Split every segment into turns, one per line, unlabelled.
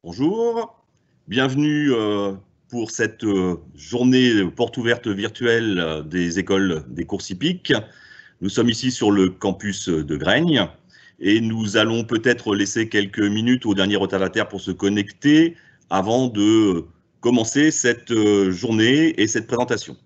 Bonjour, bienvenue pour cette journée porte ouverte virtuelle des écoles des courses hippiques. Nous sommes ici sur le campus de Graignes et nous allons peut-être laisser quelques minutes aux derniers retardataires pour se connecter avant de commencer cette journée et cette présentation.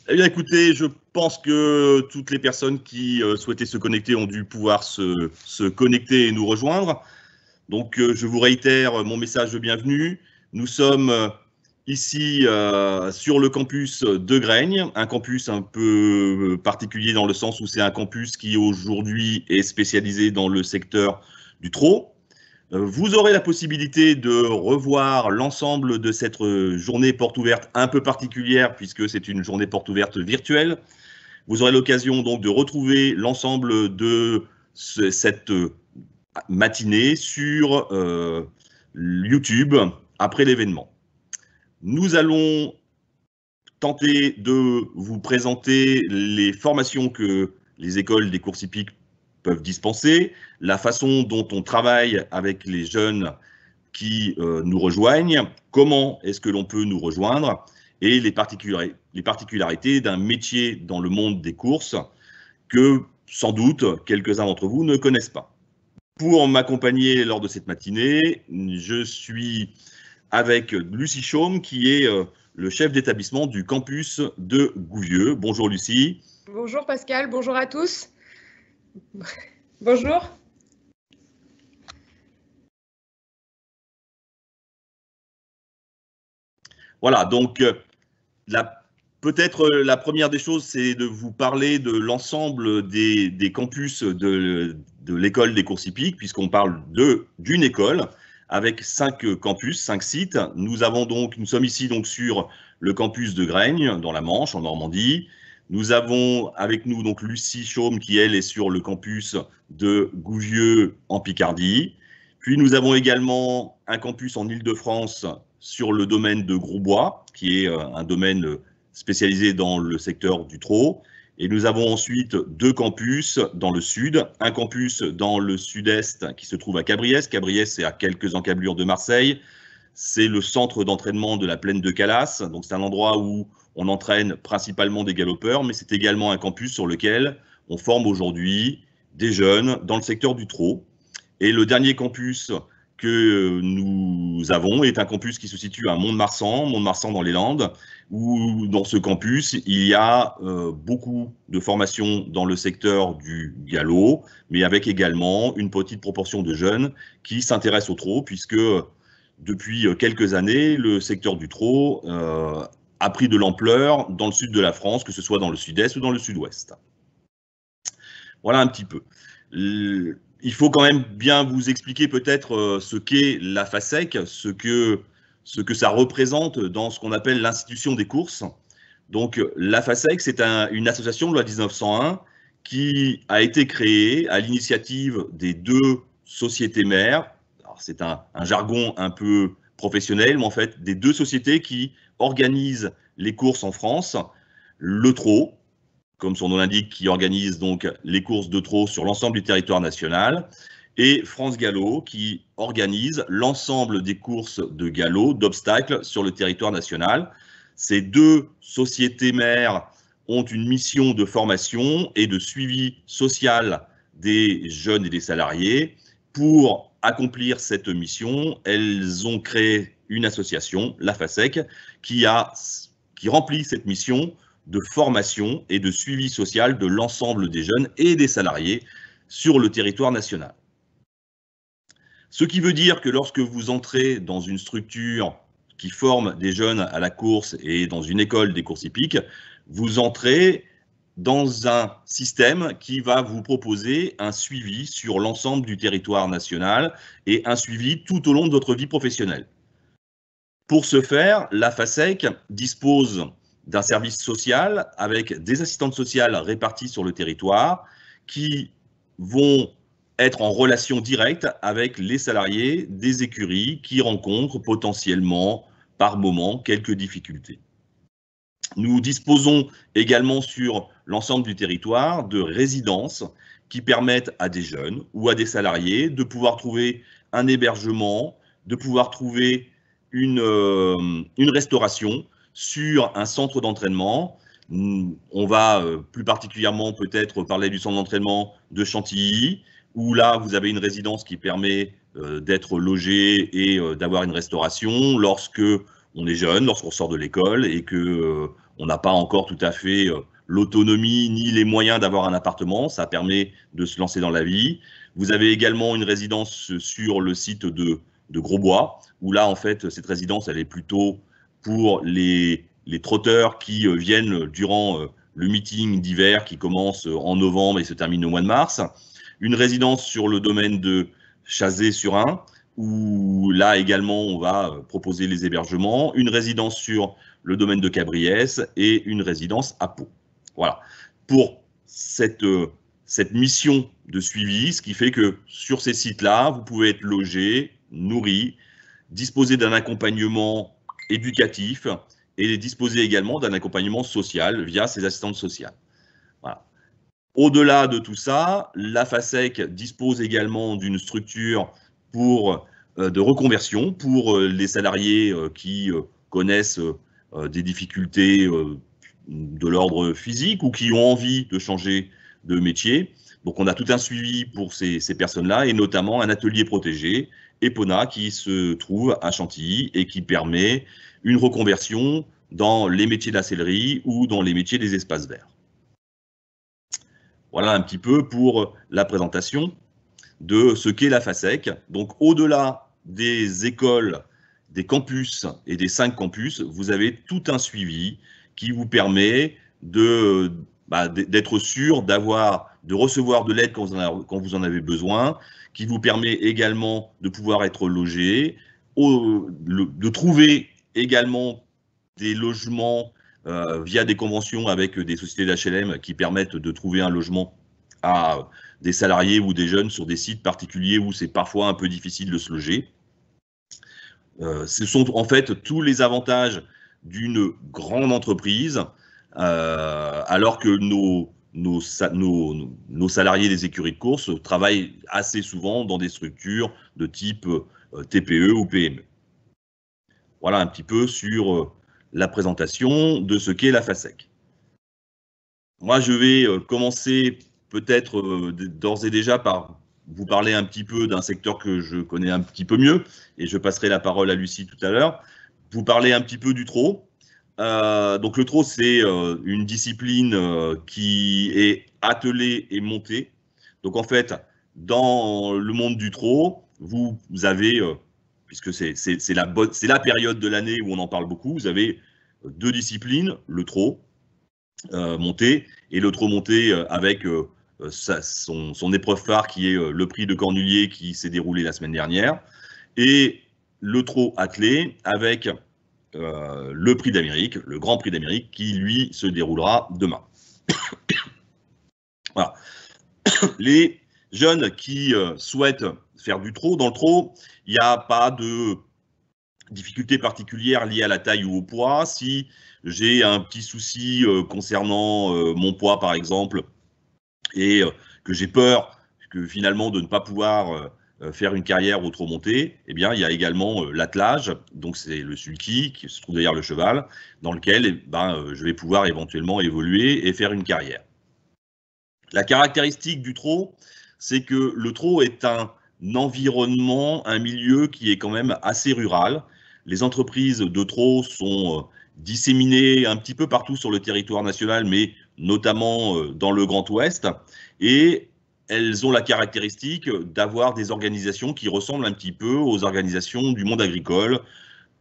Eh bien, écoutez, je pense que toutes les personnes qui souhaitaient se connecter ont dû pouvoir se connecter et nous rejoindre. Donc, je vous réitère mon message de bienvenue. Nous sommes ici sur le campus de Graignes, un campus un peu particulier dans le sens où c'est un campus qui aujourd'hui est spécialisé dans le secteur du trot. Vous aurez la possibilité de revoir l'ensemble de cette journée porte ouverte un peu particulière puisque c'est une journée porte ouverte virtuelle. Vous aurez l'occasion donc de retrouver l'ensemble de cette matinée sur YouTube après l'événement. Nous allons tenter de vous présenter les formations que les écoles des courses hippiques peuvent dispenser, la façon dont on travaille avec les jeunes qui nous rejoignent, comment est-ce que l'on peut nous rejoindre et les particularités d'un métier dans le monde des courses que sans doute quelques-uns d'entre vous ne connaissent pas. Pour m'accompagner lors de cette matinée, je suis avec Lucie Chaume qui est le chef d'établissement du campus de Gouvieux. Bonjour Lucie.
Bonjour Pascal, bonjour à tous. Bonjour.
Voilà, donc peut-être la première des choses, c'est de vous parler de l'ensemble des campus de l'école des courses hippiques, puisqu'on parle d'une école avec 5 campus, 5 sites. Nous sommes ici donc sur le campus de Graignes, dans la Manche, en Normandie. Nous avons avec nous donc Lucie Chaume, qui elle est sur le campus de Gouvieux, en Picardie. Puis nous avons également un campus en Île-de-France sur le domaine de Grosbois, qui est un domaine spécialisé dans le secteur du trot. Et nous avons ensuite 2 campus dans le sud, un campus dans le sud-est qui se trouve à Cabriès. Cabriès, c'est à quelques encablures de Marseille. c'est le centre d'entraînement de la plaine de Calas. Donc c'est un endroit où on entraîne principalement des galopeurs, mais c'est également un campus sur lequel on forme aujourd'hui des jeunes dans le secteur du trot. Et le dernier campus que nous avons est un campus qui se situe à Mont-de-Marsan dans les Landes, où dans ce campus, il y a beaucoup de formations dans le secteur du galop, mais avec également une petite proportion de jeunes qui s'intéressent au trot, puisque depuis quelques années, le secteur du trot a pris de l'ampleur dans le sud de la France, que ce soit dans le sud-est ou dans le sud-ouest. Voilà un petit peu. Il faut quand même bien vous expliquer peut-être ce qu'est la FASEC, ce que ça représente dans ce qu'on appelle l'institution des courses. Donc la FASEC, c'est une association de loi 1901 qui a été créée à l'initiative des deux sociétés mères. C'est un jargon un peu professionnel, mais en fait des deux sociétés qui organisent les courses en France, le trot, comme son nom l'indique, qui organise donc les courses de trot sur l'ensemble du territoire national, et France Galop, qui organise l'ensemble des courses de galop, d'obstacles sur le territoire national. Ces deux sociétés mères ont une mission de formation et de suivi social des jeunes et des salariés. Pour accomplir cette mission, elles ont créé une association, la FASEC, qui remplit cette mission de formation et de suivi social de l'ensemble des jeunes et des salariés sur le territoire national. Ce qui veut dire que lorsque vous entrez dans une structure qui forme des jeunes à la course et dans une école des courses hippiques, vous entrez dans un système qui va vous proposer un suivi sur l'ensemble du territoire national et un suivi tout au long de votre vie professionnelle. Pour ce faire, la FASEC dispose d'un service social avec des assistantes sociales réparties sur le territoire qui vont être en relation directe avec les salariés des écuries qui rencontrent potentiellement par moment quelques difficultés. Nous disposons également sur l'ensemble du territoire de résidences qui permettent à des jeunes ou à des salariés de pouvoir trouver un hébergement, de pouvoir trouver une restauration sur un centre d'entraînement. On va plus particulièrement peut-être parler du centre d'entraînement de Chantilly, où là, vous avez une résidence qui permet d'être logé et d'avoir une restauration lorsque on est jeune, lorsqu'on sort de l'école et que on n'a pas encore tout à fait l'autonomie ni les moyens d'avoir un appartement. Ça permet de se lancer dans la vie. Vous avez également une résidence sur le site de Grosbois, où là, en fait, cette résidence, elle est plutôt pour les trotteurs qui viennent durant le meeting d'hiver qui commence en novembre et se termine au mois de mars. Une résidence sur le domaine de Chazé-sur-Ain, où là également on va proposer les hébergements. Une résidence sur le domaine de Cabriès et une résidence à Pau. Voilà. Pour cette mission de suivi, ce qui fait que sur ces sites-là, vous pouvez être logé, nourri, disposer d'un accompagnement éducatif et disposer également d'un accompagnement social via ces assistantes sociales. Voilà. Au-delà de tout ça, la FASEC dispose également d'une structure de reconversion pour les salariés qui connaissent des difficultés de l'ordre physique ou qui ont envie de changer de métier. Donc on a tout un suivi pour ces personnes-là et notamment un atelier protégé, EPONA, qui se trouve à Chantilly et qui permet une reconversion dans les métiers de la sellerie ou dans les métiers des espaces verts. Voilà un petit peu pour la présentation de ce qu'est la FASEC. Donc au-delà des écoles, des campus et des 5 campus, vous avez tout un suivi qui vous permet d'être sûr de recevoir de l'aide quand vous en avez besoin, qui vous permet également de pouvoir être logé, de trouver également des logements via des conventions avec des sociétés d'HLM qui permettent de trouver un logement à des salariés ou des jeunes sur des sites particuliers où c'est parfois un peu difficile de se loger. Ce sont en fait tous les avantages d'une grande entreprise, alors que nos salariés des écuries de course travaillent assez souvent dans des structures de type TPE ou PME. voilà un petit peu sur la présentation de ce qu'est la FASEC. Moi, je vais commencer peut-être d'ores et déjà par vous parler un petit peu d'un secteur que je connais un petit peu mieux, et je passerai la parole à Lucie tout à l'heure. Vous parler un petit peu du trot. Donc le trot, c'est une discipline qui est attelée et montée. Donc en fait, dans le monde du trot, vous avez, puisque c'est la période de l'année où on en parle beaucoup, vous avez deux disciplines, le trot monté et le trot monté avec son épreuve phare qui est le prix de Cornulier qui s'est déroulé la semaine dernière, et le trot attelé avec le prix d'Amérique, le Grand Prix d'Amérique, qui lui se déroulera demain. Voilà. Les jeunes qui souhaitent faire du trot, dans le trot, il n'y a pas de difficulté particulière liée à la taille ou au poids. Si j'ai un petit souci concernant mon poids, par exemple, et que j'ai peur que finalement de ne pas pouvoir faire une carrière au trot monté, eh bien, il y a également l'attelage, donc c'est le sulky qui se trouve derrière le cheval, dans lequel je vais pouvoir éventuellement évoluer et faire une carrière. La caractéristique du trot, c'est que le trot est un environnement, un milieu qui est quand même assez rural. Les entreprises de trot sont disséminées un petit peu partout sur le territoire national, mais notamment dans le Grand Ouest, et elles ont la caractéristique d'avoir des organisations qui ressemblent un petit peu aux organisations du monde agricole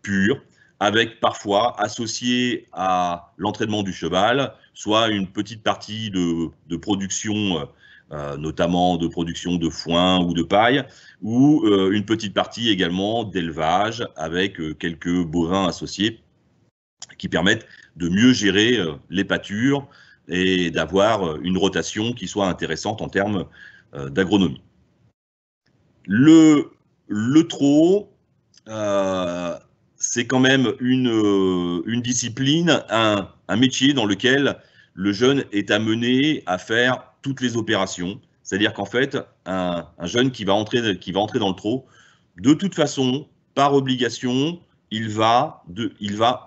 pur, avec parfois associé à l'entraînement du cheval, soit une petite partie de production, notamment de production de foin ou de paille, ou une petite partie également d'élevage avec quelques bovins associés qui permettent de mieux gérer les pâtures et d'avoir une rotation qui soit intéressante en termes d'agronomie. Le trot, c'est quand même une discipline, un métier dans lequel le jeune est amené à faire toutes les opérations. C'est-à-dire qu'en fait, un jeune qui va entrer dans le trot, de toute façon, par obligation, il va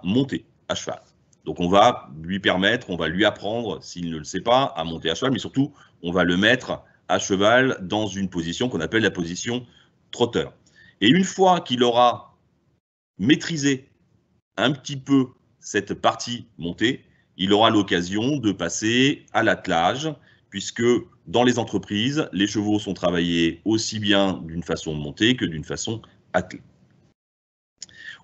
monter à cheval. Donc on va lui permettre, on va lui apprendre, s'il ne le sait pas, à monter à cheval, mais surtout, on va le mettre à cheval dans une position qu'on appelle la position trotteur. Et une fois qu'il aura maîtrisé un petit peu cette partie montée, il aura l'occasion de passer à l'attelage, puisque dans les entreprises, les chevaux sont travaillés aussi bien d'une façon montée que d'une façon attelée.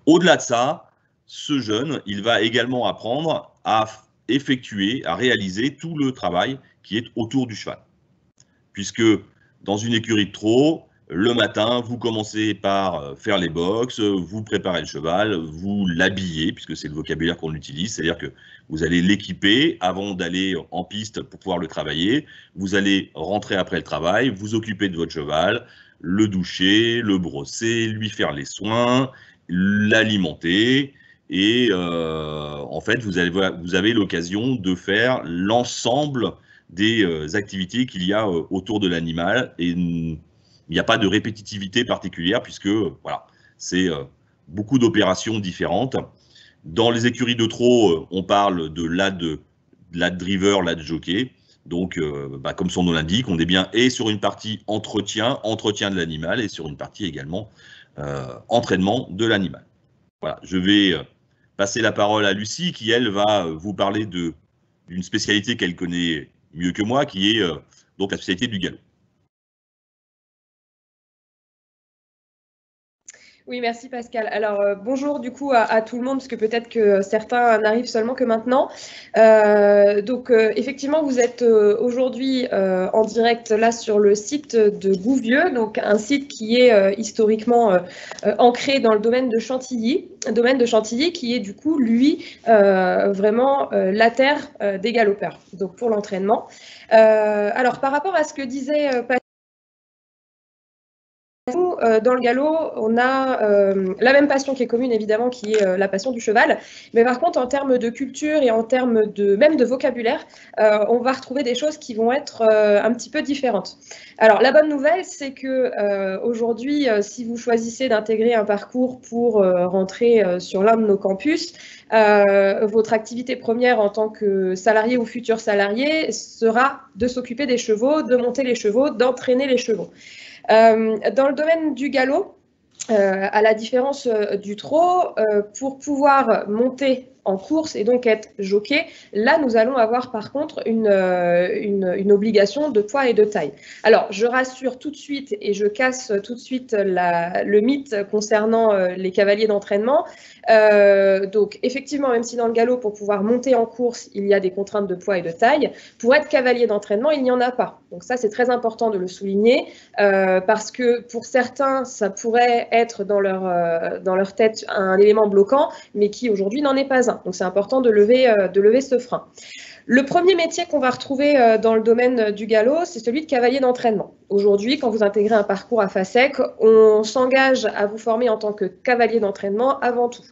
Au-delà de ça, ce jeune, il va également apprendre à effectuer, à réaliser tout le travail qui est autour du cheval. Puisque dans une écurie de trot, le matin, vous commencez par faire les boxes, vous préparez le cheval, vous l'habillez, puisque c'est le vocabulaire qu'on utilise, c'est-à-dire que vous allez l'équiper avant d'aller en piste pour pouvoir le travailler, vous allez rentrer après le travail, vous occuper de votre cheval, le doucher, le brosser, lui faire les soins, l'alimenter, et en fait, vous avez l'occasion de faire l'ensemble des activités qu'il y a autour de l'animal, et il n'y a pas de répétitivité particulière puisque voilà, c'est beaucoup d'opérations différentes. Dans les écuries de trot, on parle de lad driver, lad jockey. Donc, comme son nom l'indique, on est bien et sur une partie entretien de l'animal, et sur une partie également entraînement de l'animal. Voilà, je vais passer la parole à Lucie qui, elle, va vous parler d'une spécialité qu'elle connaît mieux que moi, qui est donc la spécialité du galop.
Oui, merci Pascal. Alors, bonjour du coup à tout le monde, parce que peut-être que certains n'arrivent seulement que maintenant. Effectivement, vous êtes aujourd'hui en direct là sur le site de Gouvieux, donc un site qui est historiquement ancré dans le domaine de Chantilly, qui est du coup, lui, vraiment la terre des galopeurs, donc pour l'entraînement. Alors, par rapport à ce que disait Pascal, dans le galop, on a la même passion qui est commune, évidemment, qui est la passion du cheval. Mais par contre, en termes de culture et en termes même de vocabulaire, on va retrouver des choses qui vont être un petit peu différentes. Alors, la bonne nouvelle, c'est que aujourd'hui, si vous choisissez d'intégrer un parcours pour rentrer sur l'un de nos campus, votre activité première en tant que salarié ou futur salarié sera de s'occuper des chevaux, de monter les chevaux, d'entraîner les chevaux. Dans le domaine du galop, à la différence du trot, pour pouvoir monter en course et donc être jockey, là nous allons avoir par contre une obligation de poids et de taille. Alors je rassure tout de suite et je casse tout de suite le mythe concernant les cavaliers d'entraînement. Donc effectivement, même si dans le galop, pour pouvoir monter en course, il y a des contraintes de poids et de taille, pour être cavalier d'entraînement, il n'y en a pas. Donc ça, c'est très important de le souligner parce que pour certains, ça pourrait être dans leur tête un élément bloquant, mais qui aujourd'hui n'en est pas un. Donc c'est important de lever ce frein. Le premier métier qu'on va retrouver dans le domaine du galop, c'est celui de cavalier d'entraînement. Aujourd'hui, quand vous intégrez un parcours à FASEC, on s'engage à vous former en tant que cavalier d'entraînement avant tout.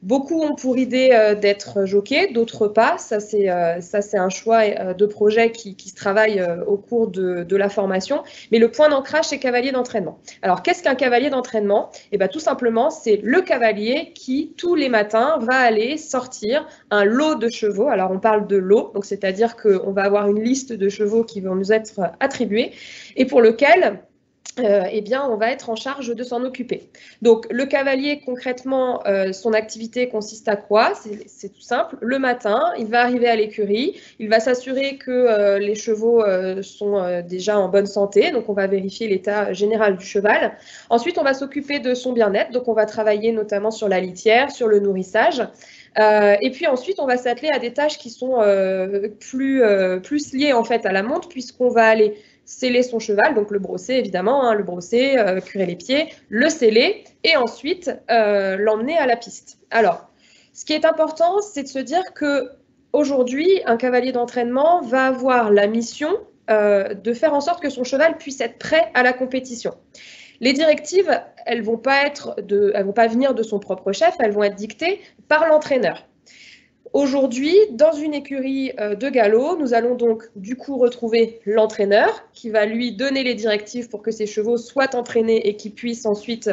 Beaucoup ont pour idée d'être jockey, d'autres pas. Ça, c'est un choix de projet qui se travaille au cours de la formation. Mais le point d'ancrage, c'est cavalier d'entraînement. Alors, qu'est-ce qu'un cavalier d'entraînement? Eh bien, tout simplement, c'est le cavalier qui, tous les matins, va aller sortir un lot de chevaux. Alors, on parle de lot, donc c'est-à-dire qu'on va avoir une liste de chevaux qui vont nous être attribués et pour lequel eh bien, on va être en charge de s'en occuper. Donc, le cavalier, concrètement, son activité consiste à quoi? C'est tout simple. Le matin, il va arriver à l'écurie, il va s'assurer que les chevaux sont déjà en bonne santé, donc on va vérifier l'état général du cheval. Ensuite, on va s'occuper de son bien-être, donc on va travailler notamment sur la litière, sur le nourrissage. Et puis ensuite, on va s'atteler à des tâches qui sont plus liées en fait à la monte, puisqu'on va aller sceller son cheval, donc le brosser évidemment, hein, le brosser, curer les pieds, le sceller et ensuite l'emmener à la piste. Alors, ce qui est important, c'est de se dire que aujourd'hui, un cavalier d'entraînement va avoir la mission de faire en sorte que son cheval puisse être prêt à la compétition. Les directives, elles vont pas venir de son propre chef, elles vont être dictées par l'entraîneur. Aujourd'hui, dans une écurie de galop, nous allons donc du coup retrouver l'entraîneur qui va lui donner les directives pour que ses chevaux soient entraînés et qu'ils puissent ensuite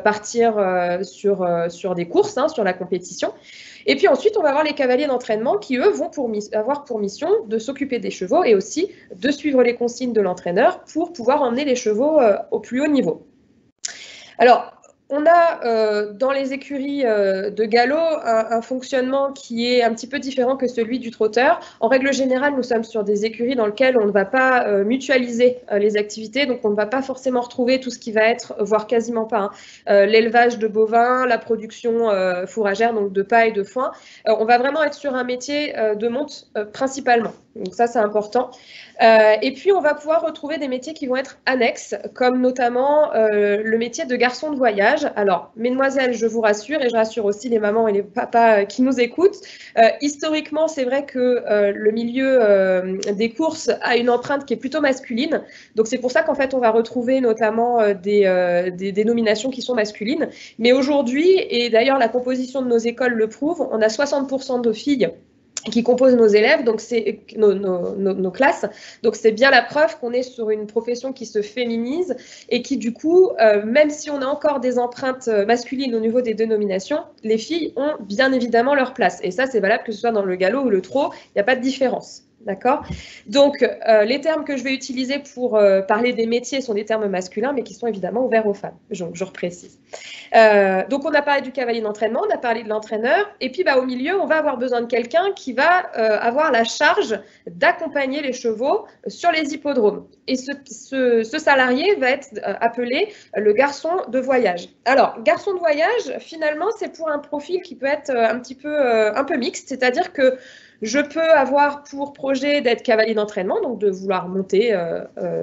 partir sur des courses, hein, sur la compétition. Et puis ensuite, on va avoir les cavaliers d'entraînement qui, eux, vont avoir pour mission de s'occuper des chevaux et aussi de suivre les consignes de l'entraîneur pour pouvoir emmener les chevaux au plus haut niveau. Alors, on a dans les écuries de galop un fonctionnement qui est un petit peu différent que celui du trotteur. En règle générale, nous sommes sur des écuries dans lesquelles on ne va pas mutualiser les activités, donc on ne va pas forcément retrouver tout ce qui va être, voire quasiment pas, hein, l'élevage de bovins, la production fourragère, donc de paille, de foin. On va vraiment être sur un métier de monte principalement. Donc ça, c'est important. Et puis, on va pouvoir retrouver des métiers qui vont être annexes, comme notamment le métier de garçon de voyage. Alors, mesdemoiselles, je vous rassure, et je rassure aussi les mamans et les papas qui nous écoutent, historiquement, c'est vrai que le milieu des courses a une empreinte qui est plutôt masculine. Donc, c'est pour ça qu'en fait, on va retrouver notamment des dénominations qui sont masculines. Mais aujourd'hui, et d'ailleurs, la composition de nos écoles le prouve, on a 60% de filles qui composent nos élèves, donc c'est nos classes. Donc c'est bien la preuve qu'on est sur une profession qui se féminise et qui du coup, même si on a encore des empreintes masculines au niveau des dénominations, les filles ont bien évidemment leur place. Et ça, c'est valable que ce soit dans le galop ou le trot, il n'y a pas de différence. D'accord? Donc, les termes que je vais utiliser pour parler des métiers sont des termes masculins, mais qui sont évidemment ouverts aux femmes. Je reprécise. Donc, on a parlé du cavalier d'entraînement, on a parlé de l'entraîneur, et puis au milieu, on va avoir besoin de quelqu'un qui va avoir la charge d'accompagner les chevaux sur les hippodromes. Et ce salarié va être appelé le garçon de voyage. Alors, garçon de voyage, finalement, c'est pour un profil qui peut être un peu mixte, c'est-à-dire que je peux avoir pour projet d'être cavalier d'entraînement, donc de vouloir monter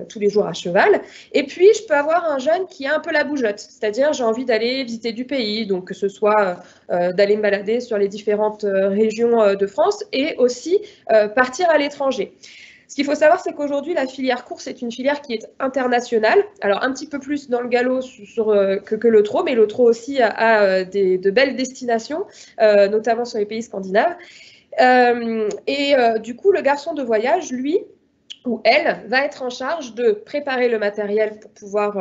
tous les jours à cheval. Et puis, je peux avoir un jeune qui a un peu la bougeotte, c'est-à-dire j'ai envie d'aller visiter du pays, donc que ce soit d'aller me balader sur les différentes régions de France et aussi partir à l'étranger. Ce qu'il faut savoir, c'est qu'aujourd'hui, la filière course est une filière qui est internationale. Alors, un petit peu plus dans le galop que le trot, mais le trot aussi a de belles destinations, notamment sur les pays scandinaves. Du coup, le garçon de voyage, lui, où elle va être en charge de préparer le matériel pour pouvoir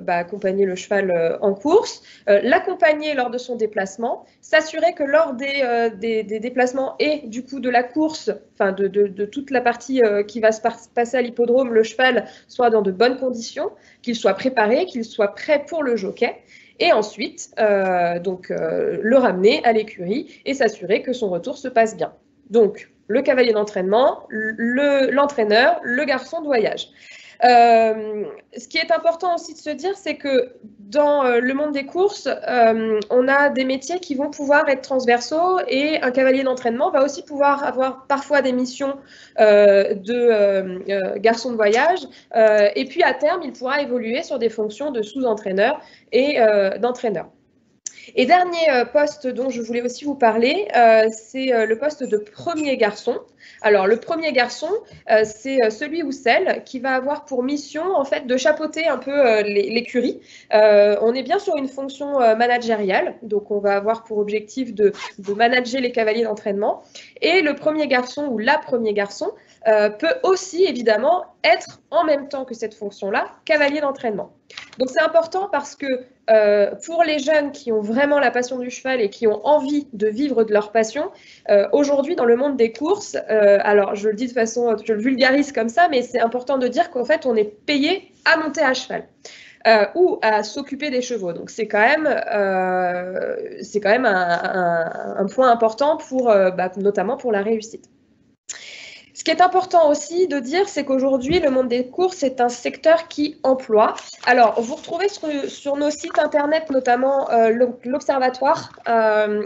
accompagner le cheval en course, l'accompagner lors de son déplacement, s'assurer que lors des déplacements et du coup de la course, enfin de toute la partie qui va se passer à l'hippodrome, le cheval soit dans de bonnes conditions, qu'il soit préparé, qu'il soit prêt pour le jockey. Et ensuite, le ramener à l'écurie et s'assurer que son retour se passe bien. Donc, le cavalier d'entraînement, l'entraîneur, le garçon de voyage. Ce qui est important aussi de se dire, c'est que dans le monde des courses, on a des métiers qui vont pouvoir être transversaux et un cavalier d'entraînement va aussi pouvoir avoir parfois des missions de garçon de voyage et puis à terme, il pourra évoluer sur des fonctions de sous-entraîneur et d'entraîneur. Et dernier poste dont je voulais aussi vous parler, c'est le poste de premier garçon. Alors, le premier garçon, c'est celui ou celle qui va avoir pour mission, en fait, de chapeauter un peu l'écurie. On est bien sur une fonction managériale, donc on va avoir pour objectif de manager les cavaliers d'entraînement. Et le premier garçon ou la premier garçon peut aussi, évidemment, être en même temps que cette fonction-là, cavalier d'entraînement. Donc, c'est important parce que pour les jeunes qui ont vraiment la passion du cheval et qui ont envie de vivre de leur passion, aujourd'hui, dans le monde des courses, alors je le dis de façon, je le vulgarise comme ça, mais c'est important de dire qu'en fait, on est payé à monter à cheval. Ou à s'occuper des chevaux. Donc c'est quand même un point important pour, notamment pour la réussite. Ce qui est important aussi de dire, c'est qu'aujourd'hui, le monde des courses est un secteur qui emploie. Alors, vous retrouvez sur nos sites internet, notamment l'Observatoire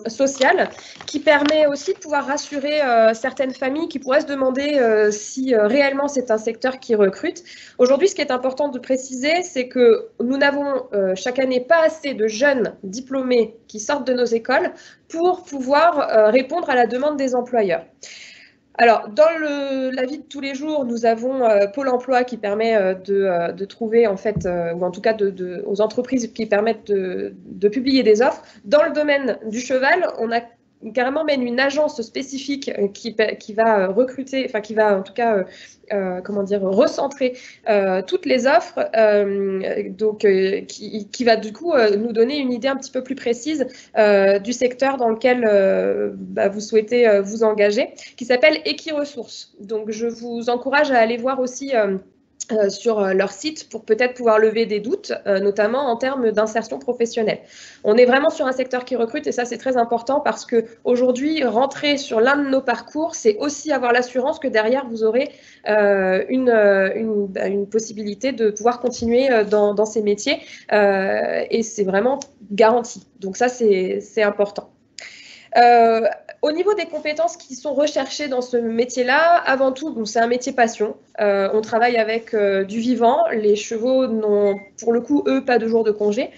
social, qui permet aussi de pouvoir rassurer certaines familles qui pourraient se demander si réellement c'est un secteur qui recrute. Aujourd'hui, ce qui est important de préciser, c'est que nous n'avons chaque année pas assez de jeunes diplômés qui sortent de nos écoles pour pouvoir répondre à la demande des employeurs. Alors, dans la vie de tous les jours, nous avons Pôle emploi qui permet de trouver, en fait, ou en tout cas aux entreprises qui permettent de publier des offres. Dans le domaine du cheval, on a carrément même une agence spécifique qui va recruter, enfin qui va en tout cas, recentrer toutes les offres, qui va du coup nous donner une idée un petit peu plus précise du secteur dans lequel vous souhaitez vous engager, qui s'appelle Equiresources. Donc je vous encourage à aller voir aussi sur leur site pour peut-être pouvoir lever des doutes, notamment en termes d'insertion professionnelle. On est vraiment sur un secteur qui recrute et ça c'est très important parce qu'aujourd'hui, rentrer sur l'un de nos parcours, c'est aussi avoir l'assurance que derrière vous aurez une possibilité de pouvoir continuer dans ces métiers et c'est vraiment garanti. Donc ça c'est important. Au niveau des compétences qui sont recherchées dans ce métier-là, avant tout, c'est un métier passion. On travaille avec du vivant. Les chevaux n'ont, pour le coup, eux, pas de jour de congé.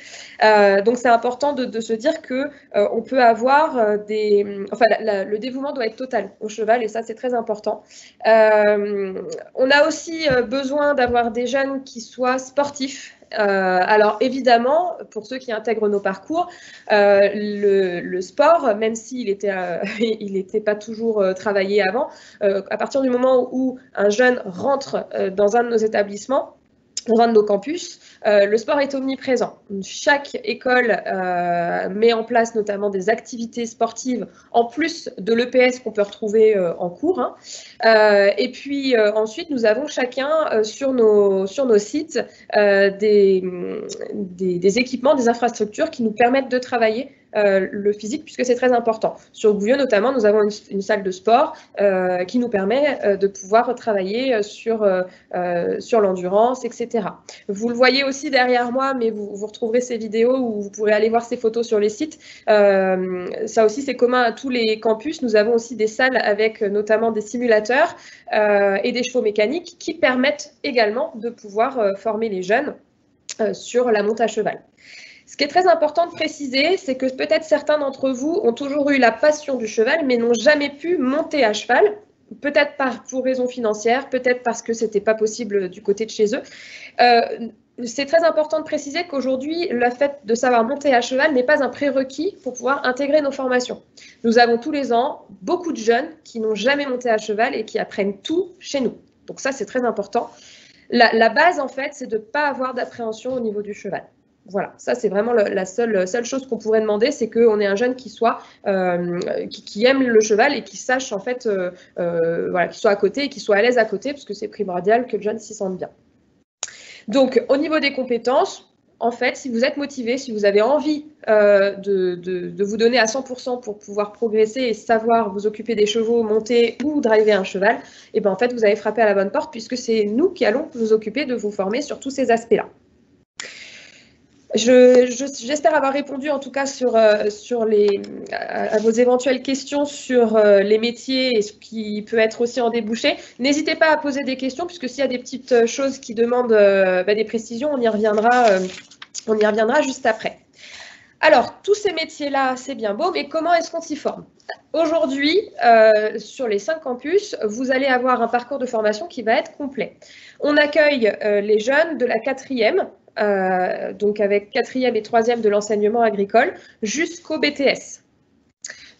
Donc, c'est important de se dire qu'on peut avoir le dévouement doit être total au cheval et ça, c'est très important. On a aussi besoin d'avoir des jeunes qui soient sportifs. Alors évidemment, pour ceux qui intègrent nos parcours, le sport, même s'il n'était pas toujours travaillé avant, à partir du moment où un jeune rentre dans un de nos établissements, dans un de nos campus, le sport est omniprésent. Chaque école met en place notamment des activités sportives en plus de l'EPS qu'on peut retrouver en cours. Et puis ensuite, nous avons chacun sur nos sites des équipements, des infrastructures qui nous permettent de travailler le physique, puisque c'est très important. Sur Gouvieux, notamment, nous avons une salle de sport qui nous permet de pouvoir travailler sur l'endurance, etc. Vous le voyez aussi derrière moi, mais vous retrouverez ces vidéos où vous pourrez aller voir ces photos sur les sites. Ça aussi, c'est commun à tous les campus. Nous avons aussi des salles avec notamment des simulateurs et des chevaux mécaniques qui permettent également de pouvoir former les jeunes sur la monte à cheval. Ce qui est très important de préciser, c'est que peut-être certains d'entre vous ont toujours eu la passion du cheval, mais n'ont jamais pu monter à cheval peut-être pour raison financière, peut-être parce que ce n'était pas possible du côté de chez eux. C'est très important de préciser qu'aujourd'hui, le fait de savoir monter à cheval n'est pas un prérequis pour pouvoir intégrer nos formations. Nous avons tous les ans beaucoup de jeunes qui n'ont jamais monté à cheval et qui apprennent tout chez nous. Donc ça, c'est très important. La base, en fait, c'est de ne pas avoir d'appréhension au niveau du cheval. Voilà, ça c'est vraiment la seule chose qu'on pourrait demander, c'est qu'on ait un jeune qui soit qui aime le cheval et qui sache en fait, voilà, qu'il soit à côté et qu'il soit à l'aise à côté, parce que c'est primordial que le jeune s'y sente bien. Donc, au niveau des compétences, en fait, si vous êtes motivé, si vous avez envie de vous donner à 100% pour pouvoir progresser et savoir vous occuper des chevaux, monter ou driver un cheval, et ben en fait, vous avez frappé à la bonne porte puisque c'est nous qui allons vous occuper de vous former sur tous ces aspects-là. J'espère avoir répondu en tout cas à vos éventuelles questions sur les métiers et ce qui peut être aussi en débouché. N'hésitez pas à poser des questions puisque s'il y a des petites choses qui demandent des précisions, on y reviendra juste après. Alors, tous ces métiers-là, c'est bien beau, mais comment est-ce qu'on s'y forme? Aujourd'hui, sur les 5 campus, vous allez avoir un parcours de formation qui va être complet. On accueille les jeunes de la 4e, donc avec 4e et 3e de l'enseignement agricole, jusqu'au BTS.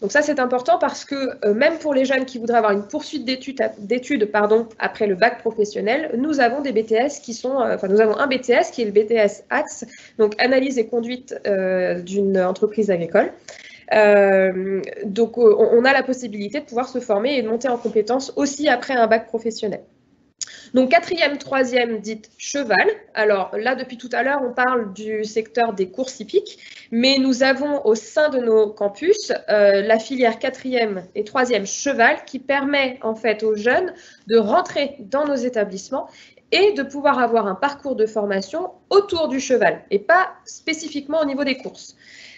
Donc ça, c'est important parce que même pour les jeunes qui voudraient avoir une poursuite d'études après le bac professionnel, nous avons des BTS qui sont, nous avons un BTS qui est le BTS AXE, donc analyse et conduite d'une entreprise agricole. Donc on a la possibilité de pouvoir se former et de monter en compétences aussi après un bac professionnel. Donc 4e, 3e dite cheval. Alors là, depuis tout à l'heure, on parle du secteur des courses hippiques, mais nous avons au sein de nos campus la filière 4e et 3e cheval qui permet en fait aux jeunes de rentrer dans nos établissements et de pouvoir avoir un parcours de formation autour du cheval et pas spécifiquement au niveau des courses.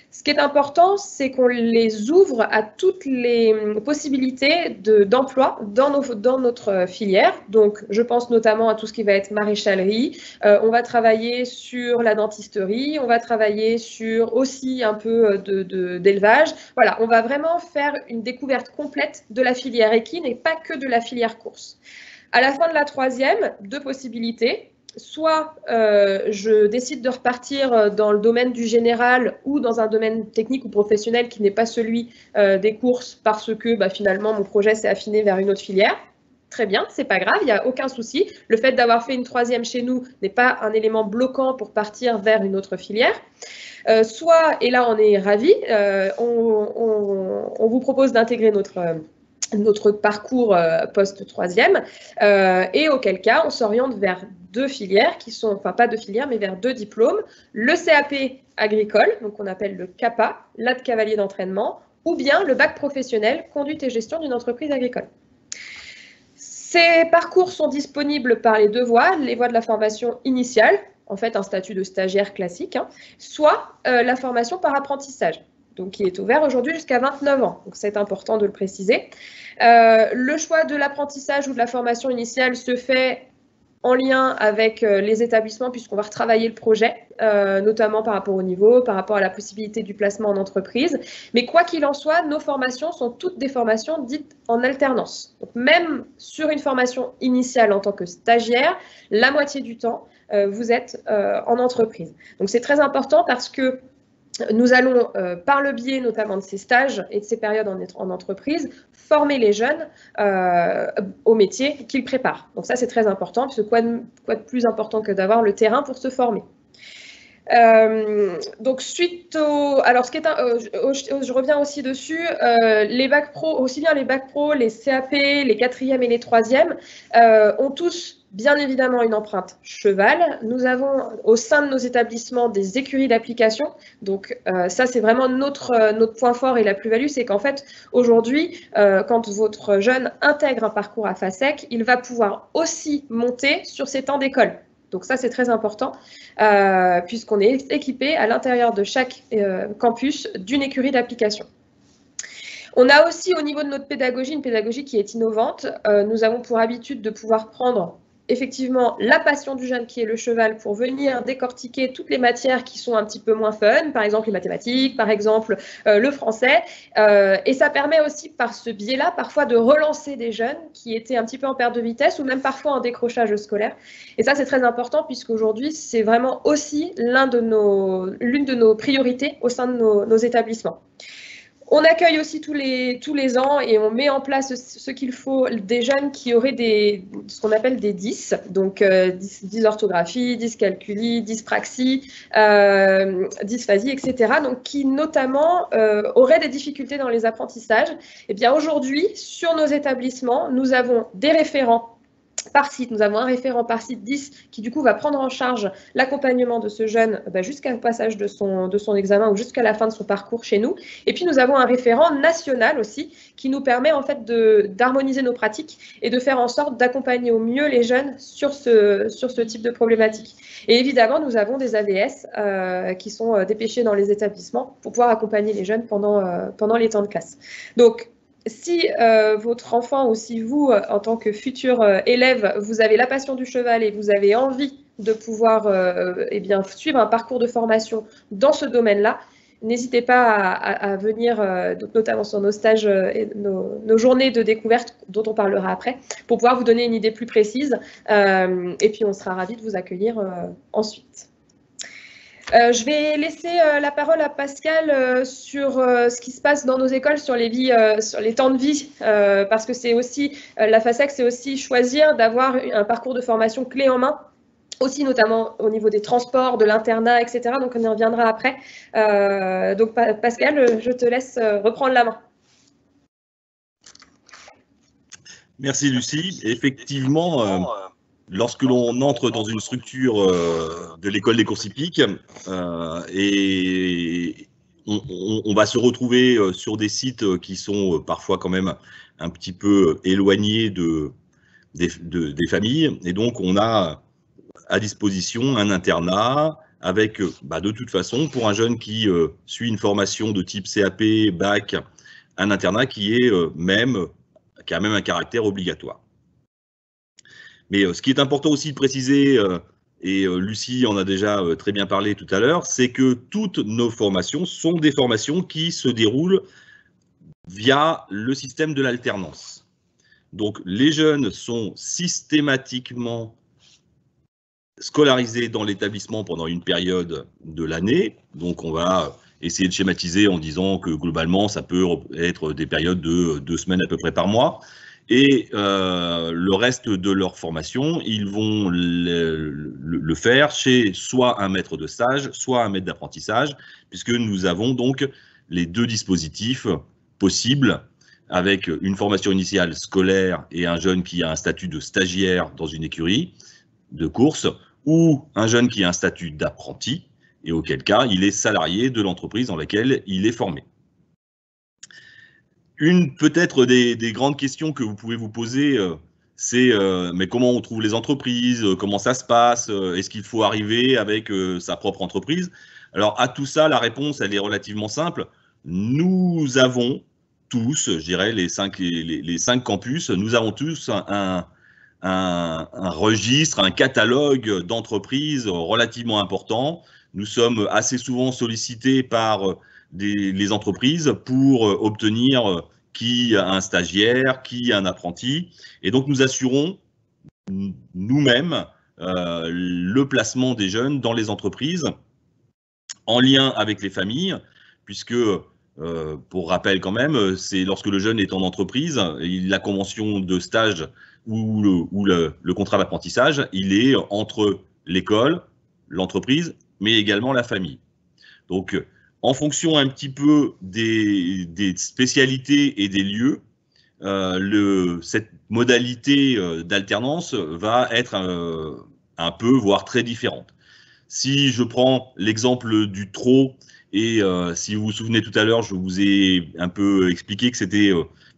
Ce qui est important, c'est qu'on les ouvre à toutes les possibilités d'emploi dans notre filière. Donc, je pense notamment à tout ce qui va être maréchalerie. On va travailler sur la dentisterie. On va travailler sur aussi un peu d'élevage. Voilà, on va vraiment faire une découverte complète de la filière équine et pas que de la filière course. À la fin de la 3e, 2 possibilités. Soit je décide de repartir dans le domaine du général ou dans un domaine technique ou professionnel qui n'est pas celui des courses parce que finalement mon projet s'est affiné vers une autre filière. Très bien, c'est pas grave, il n'y a aucun souci. Le fait d'avoir fait une 3e chez nous n'est pas un élément bloquant pour partir vers une autre filière. Soit, et là on est ravis, on vous propose d'intégrer notre parcours post-3e et auquel cas on s'oriente vers 2 filières qui sont, enfin pas 2 filières mais vers 2 diplômes, le CAP agricole, donc on appelle le CAPA, là de cavalier d'entraînement, ou bien le bac professionnel, conduite et gestion d'une entreprise agricole. Ces parcours sont disponibles par les 2 voies, les voies de la formation initiale, en fait un statut de stagiaire classique, soit la formation par apprentissage. Donc qui est ouvert aujourd'hui jusqu'à 29 ans. Donc c'est important de le préciser. Le choix de l'apprentissage ou de la formation initiale se fait en lien avec les établissements puisqu'on va retravailler le projet, notamment par rapport au niveau, par rapport à la possibilité du placement en entreprise. Mais quoi qu'il en soit, nos formations sont toutes des formations dites en alternance. Donc même sur une formation initiale en tant que stagiaire, la moitié du temps, vous êtes en entreprise. Donc c'est très important parce que nous allons, par le biais notamment de ces stages et de ces périodes en entreprise, former les jeunes au métier qu'ils préparent. Donc ça, c'est très important, puisque quoi de plus important que d'avoir le terrain pour se former. Donc suite au... Alors, je reviens aussi dessus, les bacs pro, aussi bien les bacs pro, les CAP, les 4e et les 3e, ont tous bien évidemment une empreinte cheval. Nous avons au sein de nos établissements des écuries d'application. Donc ça, c'est vraiment notre point fort et la plus-value, c'est qu'en fait, aujourd'hui, quand votre jeune intègre un parcours à FASEC, il va pouvoir aussi monter sur ses temps d'école. Donc ça, c'est très important, puisqu'on est équipé à l'intérieur de chaque campus d'une écurie d'application. On a aussi au niveau de notre pédagogie, une pédagogie qui est innovante. Nous avons pour habitude de pouvoir prendre effectivement la passion du jeune qui est le cheval pour venir décortiquer toutes les matières qui sont un petit peu moins fun, par exemple les mathématiques, par exemple le français. Et ça permet aussi par ce biais-là parfois de relancer des jeunes qui étaient un petit peu en perte de vitesse ou même parfois en décrochage scolaire. Et ça, c'est très important puisqu'aujourd'hui, c'est vraiment aussi l'une de nos priorités au sein de nos établissements. On accueille aussi tous les ans et on met en place ce qu'il faut des jeunes qui auraient ce qu'on appelle des dys, donc dysorthographie, dyscalculie, dyspraxie, dysphasie, etc. Donc qui notamment auraient des difficultés dans les apprentissages. Et bien aujourd'hui, sur nos établissements, nous avons des référents par site. Nous avons un référent par site 10 qui du coup va prendre en charge l'accompagnement de ce jeune jusqu'au passage de son examen ou jusqu'à la fin de son parcours chez nous. Et puis nous avons un référent national aussi qui nous permet en fait d'harmoniser nos pratiques et de faire en sorte d'accompagner au mieux les jeunes sur ce type de problématique. Et évidemment, nous avons des AVS qui sont dépêchés dans les établissements pour pouvoir accompagner les jeunes pendant les temps de classe. Donc, si votre enfant ou si vous, en tant que futur élève, vous avez la passion du cheval et vous avez envie de pouvoir suivre un parcours de formation dans ce domaine-là, n'hésitez pas à venir, notamment sur nos stages et nos journées de découverte, dont on parlera après, pour pouvoir vous donner une idée plus précise. Et puis, on sera ravis de vous accueillir ensuite. Je vais laisser la parole à Pascal sur ce qui se passe dans nos écoles, sur les temps de vie, parce que c'est aussi, la FASEC, c'est aussi choisir d'avoir un parcours de formation clé en main, aussi notamment au niveau des transports, de l'internat, etc. Donc on y reviendra après. Donc Pascal, je te laisse reprendre la main.
Merci Lucie. Effectivement, lorsque l'on entre dans une structure de l'école des courses hippiques, et on va se retrouver sur des sites qui sont parfois quand même un petit peu éloignés des familles, et donc on a à disposition un internat avec, de toute façon, pour un jeune qui suit une formation de type CAP, bac, un internat qui a même un caractère obligatoire. Mais ce qui est important aussi de préciser, et Lucie en a déjà très bien parlé tout à l'heure, c'est que toutes nos formations sont des formations qui se déroulent via le système de l'alternance. Donc les jeunes sont systématiquement scolarisés dans l'établissement pendant une période de l'année. Donc on va essayer de schématiser en disant que globalement ça peut être des périodes de 2 semaines à peu près par mois. Et le reste de leur formation, ils vont le faire chez soit un maître de stage, soit un maître d'apprentissage, puisque nous avons donc les deux dispositifs possibles, avec une formation initiale scolaire et un jeune qui a un statut de stagiaire dans une écurie de course, ou un jeune qui a un statut d'apprenti, et auquel cas il est salarié de l'entreprise dans laquelle il est formé. Une peut-être des grandes questions que vous pouvez vous poser, c'est mais comment on trouve les entreprises, comment ça se passe, est-ce qu'il faut arriver avec sa propre entreprise? Alors à tout ça, la réponse elle est relativement simple. Nous avons tous, je dirais les 5 campus, nous avons tous un registre, un catalogue d'entreprises relativement important. Nous sommes assez souvent sollicités par les entreprises pour obtenir qui a un stagiaire, qui a un apprenti. Et donc, nous assurons nous-mêmes le placement des jeunes dans les entreprises en lien avec les familles, puisque, pour rappel quand même, c'est lorsque le jeune est en entreprise, la convention de stage ou le contrat d'apprentissage, il est entre l'école, l'entreprise, mais également la famille. Donc, en fonction un petit peu des spécialités et des lieux, cette modalité d'alternance va être un peu, voire très différente. Si je prends l'exemple du trot, et si vous vous souvenez tout à l'heure, je vous ai un peu expliqué que c'était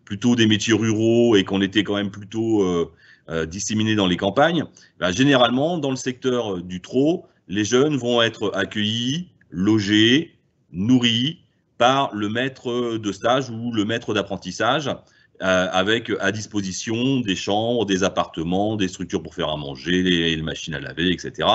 plutôt des métiers ruraux et qu'on était quand même plutôt disséminés dans les campagnes, généralement, dans le secteur du trot, les jeunes vont être accueillis, logés, nourris par le maître de stage ou le maître d'apprentissage avec à disposition des chambres, des appartements, des structures pour faire à manger, les machines à laver, etc.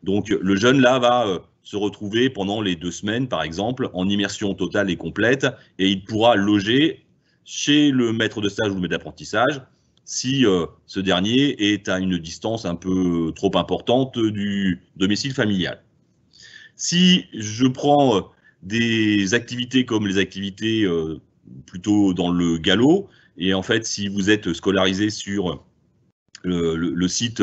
Donc le jeune là va se retrouver pendant les 2 semaines, par exemple, en immersion totale et complète, et il pourra loger chez le maître de stage ou le maître d'apprentissage si ce dernier est à une distance un peu trop importante du domicile familial. Si je prends des activités comme les activités plutôt dans le galop, et en fait, si vous êtes scolarisé sur le site,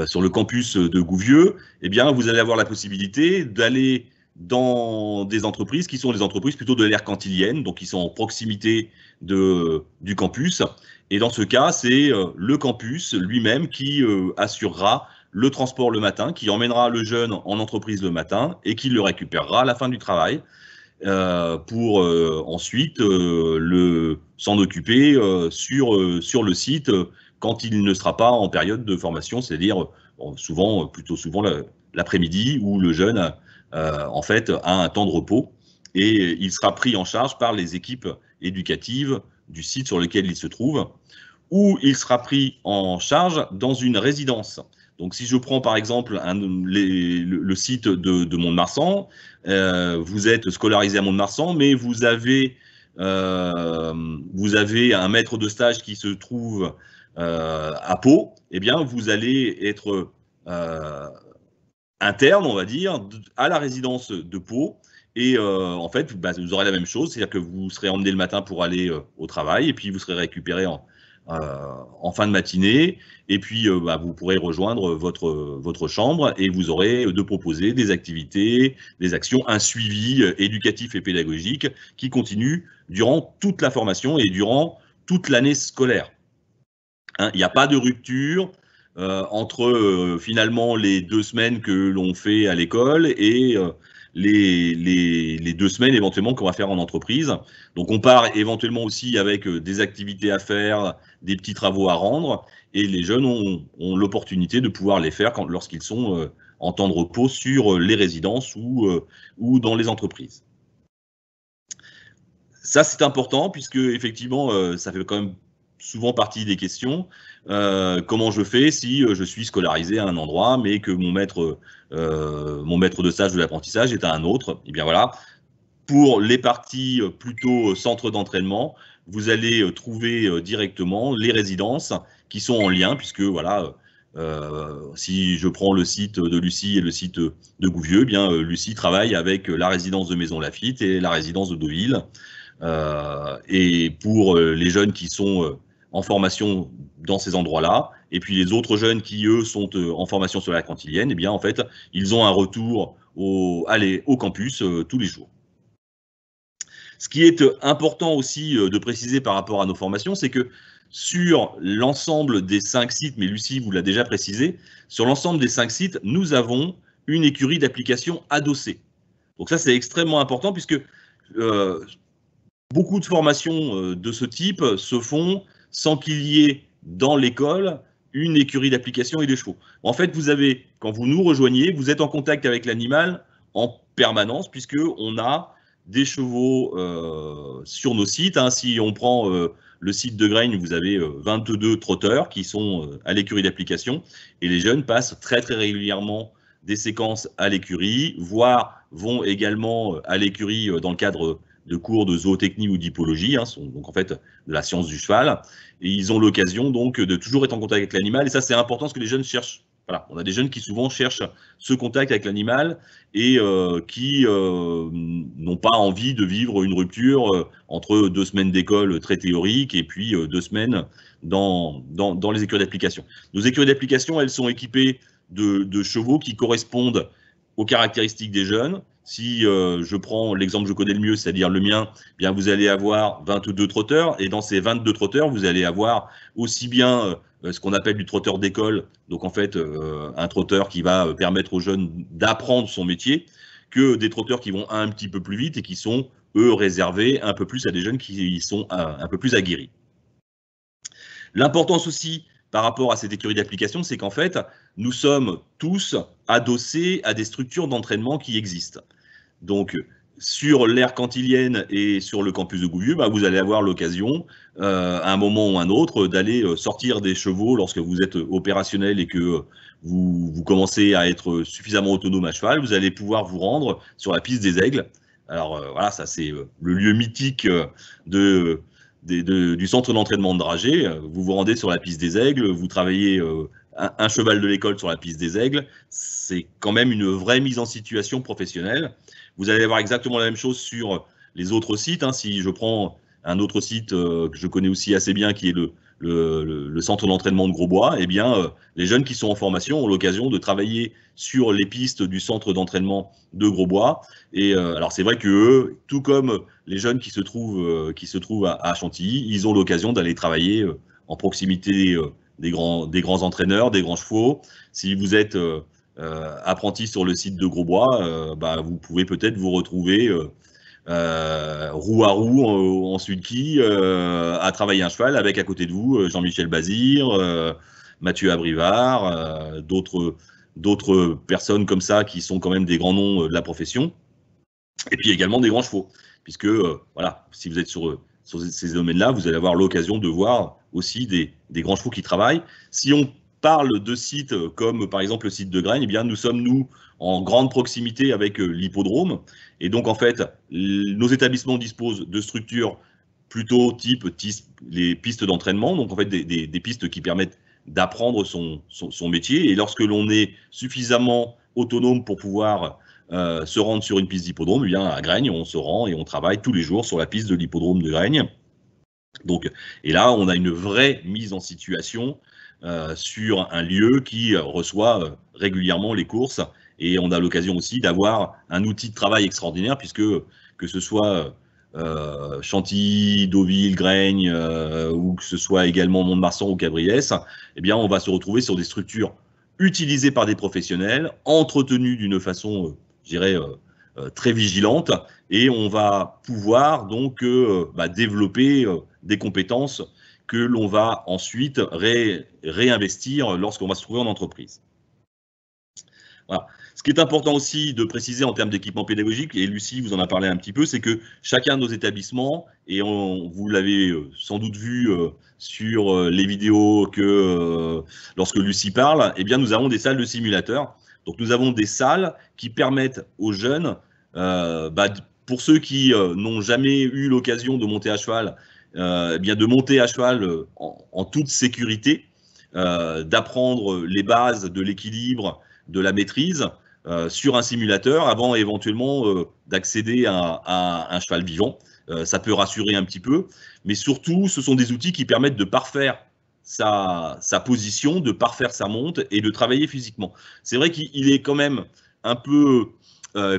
sur le campus de Gouvieux, eh bien, vous allez avoir la possibilité d'aller dans des entreprises qui sont des entreprises plutôt de l'ère cantilienne, donc qui sont en proximité du campus. Et dans ce cas, c'est le campus lui-même qui assurera le transport le matin, qui emmènera le jeune en entreprise le matin et qui le récupérera à la fin du travail. Pour ensuite s'en occuper sur le site quand il ne sera pas en période de formation, c'est-à-dire plutôt souvent l'après-midi où le jeune en fait a un temps de repos et il sera pris en charge par les équipes éducatives du site sur lequel il se trouve, ou il sera pris en charge dans une résidence. Donc, si je prends par exemple le site de Mont-de-Marsan, vous êtes scolarisé à Mont-de-Marsan, mais vous avez un maître de stage qui se trouve à Pau, eh bien, vous allez être interne, on va dire, à la résidence de Pau. Et en fait, vous aurez la même chose, c'est-à-dire que vous serez emmené le matin pour aller au travail, et puis vous serez récupéré en fin de matinée, et puis vous pourrez rejoindre votre chambre et vous aurez de proposer des activités, des actions, un suivi éducatif et pédagogique qui continue durant toute la formation et durant toute l'année scolaire. Hein, il n'y a pas de rupture entre finalement les 2 semaines que l'on fait à l'école et les 2 semaines éventuellement qu'on va faire en entreprise. Donc on part éventuellement aussi avec des activités à faire, des petits travaux à rendre, et les jeunes ont l'opportunité de pouvoir les faire lorsqu'ils sont en temps de repos sur les résidences ou dans les entreprises. Ça, c'est important puisque effectivement, ça fait quand même souvent partie des questions. Comment je fais si je suis scolarisé à un endroit, mais que mon maître de stage de l'apprentissage est à un autre? Et bien voilà, pour les parties plutôt centre d'entraînement, vous allez trouver directement les résidences qui sont en lien, puisque voilà, si je prends le site de Lucie et le site de Gouvieux, eh bien Lucie travaille avec la résidence de Maison Lafitte et la résidence de Deauville. Et pour les jeunes qui sont en formation dans ces endroits-là, et puis les autres jeunes qui, eux, sont en formation sur la cantilienne, eh bien, en fait, ils ont un retour au campus tous les jours. Ce qui est important aussi de préciser par rapport à nos formations, c'est que sur l'ensemble des 5 sites, mais Lucie vous l'a déjà précisé, sur l'ensemble des 5 sites, nous avons une écurie d'application adossée. Donc ça, c'est extrêmement important puisque beaucoup de formations de ce type se font sans qu'il y ait dans l'école une écurie d'application et des chevaux. En fait, quand vous nous rejoignez, vous êtes en contact avec l'animal en permanence puisqu'on a des chevaux sur nos sites. Hein. Si on prend le site de Graigne, vous avez 22 trotteurs qui sont à l'écurie d'application et les jeunes passent très très régulièrement des séquences à l'écurie, voire vont également à l'écurie dans le cadre de cours de zootechnie ou d'hippologie, hein, donc en fait de la science du cheval, et ils ont l'occasion donc de toujours être en contact avec l'animal, et ça c'est important parce que les jeunes cherchent, voilà, on a des jeunes qui souvent cherchent ce contact avec l'animal et qui n'ont pas envie de vivre une rupture entre 2 semaines d'école très théorique et puis 2 semaines dans les écuries d'application. Nos écuries d'application, elles sont équipées de chevaux qui correspondent aux caractéristiques des jeunes. Si je prends l'exemple que je connais le mieux, c'est-à-dire le mien, eh bien vous allez avoir 22 trotteurs, et dans ces 22 trotteurs, vous allez avoir aussi bien ce qu'on appelle du trotteur d'école, donc en fait un trotteur qui va permettre aux jeunes d'apprendre son métier, que des trotteurs qui vont un petit peu plus vite et qui sont, eux, réservés un peu plus à des jeunes qui sont un peu plus aguerris. L'importance aussi par rapport à cette écurie d'application, c'est qu'en fait, nous sommes tous adossés à des structures d'entraînement qui existent. Donc, sur l'aire cantilienne et sur le campus de Gouvieux, bah, vous allez avoir l'occasion, à un moment ou un autre, d'aller sortir des chevaux lorsque vous êtes opérationnel et que vous commencez à être suffisamment autonome à cheval. Vous allez pouvoir vous rendre sur la piste des Aigles. Alors voilà, ça c'est le lieu mythique du centre d'entraînement de dragées. Vous vous rendez sur la piste des Aigles, vous travaillez un cheval de l'école sur la piste des Aigles. C'est quand même une vraie mise en situation professionnelle. Vous allez avoir exactement la même chose sur les autres sites. Hein. Si je prends un autre site que je connais aussi assez bien, qui est le centre d'entraînement de Grosbois, eh bien, les jeunes qui sont en formation ont l'occasion de travailler sur les pistes du centre d'entraînement de Grosbois. Et alors, c'est vrai que eux, tout comme les jeunes qui se trouvent à Chantilly, ils ont l'occasion d'aller travailler en proximité des grands entraîneurs, des grands chevaux. Si vous êtes apprenti sur le site de Grosbois, bah, vous pouvez peut-être vous retrouver roue à roue en sulky à travailler un cheval avec à côté de vous Jean-Michel Bazir, Mathieu Abrivard, d'autres personnes comme ça qui sont quand même des grands noms de la profession, et puis également des grands chevaux, puisque voilà, si vous êtes sur ces domaines-là, vous allez avoir l'occasion de voir aussi des grands chevaux qui travaillent. Si on parle de sites comme par exemple le site de Graignes, eh bien nous sommes en grande proximité avec l'hippodrome, et donc en fait nos établissements disposent de structures plutôt type les pistes d'entraînement, donc en fait des pistes qui permettent d'apprendre son métier, et lorsque l'on est suffisamment autonome pour pouvoir se rendre sur une piste d'hippodrome, eh bien à Graignes, on se rend et on travaille tous les jours sur la piste de l'hippodrome de Graignes. Donc, et là, on a une vraie mise en situation sur un lieu qui reçoit régulièrement les courses, et on a l'occasion aussi d'avoir un outil de travail extraordinaire, puisque que ce soit Chantilly, Deauville, Graignes, ou que ce soit également Mont-de-Marsan ou Cabriès, eh bien, on va se retrouver sur des structures utilisées par des professionnels, entretenues d'une façon, je dirais, très vigilante, et on va pouvoir donc développer des compétences que l'on va ensuite réinvestir lorsqu'on va se trouver en entreprise. Voilà. Ce qui est important aussi de préciser en termes d'équipement pédagogique, et Lucie vous en a parlé un petit peu, c'est que chacun de nos établissements, et vous l'avez sans doute vu sur les vidéos que lorsque Lucie parle, eh bien nous avons des salles de simulateurs. Donc nous avons des salles qui permettent aux jeunes, pour ceux qui n'ont jamais eu l'occasion de monter à cheval, eh bien de monter à cheval en toute sécurité, d'apprendre les bases de l'équilibre, de la maîtrise sur un simulateur avant éventuellement d'accéder à un cheval vivant. Ça peut rassurer un petit peu, mais surtout, ce sont des outils qui permettent de parfaire sa position, de parfaire sa monte et de travailler physiquement. C'est vrai qu'il est quand même un peu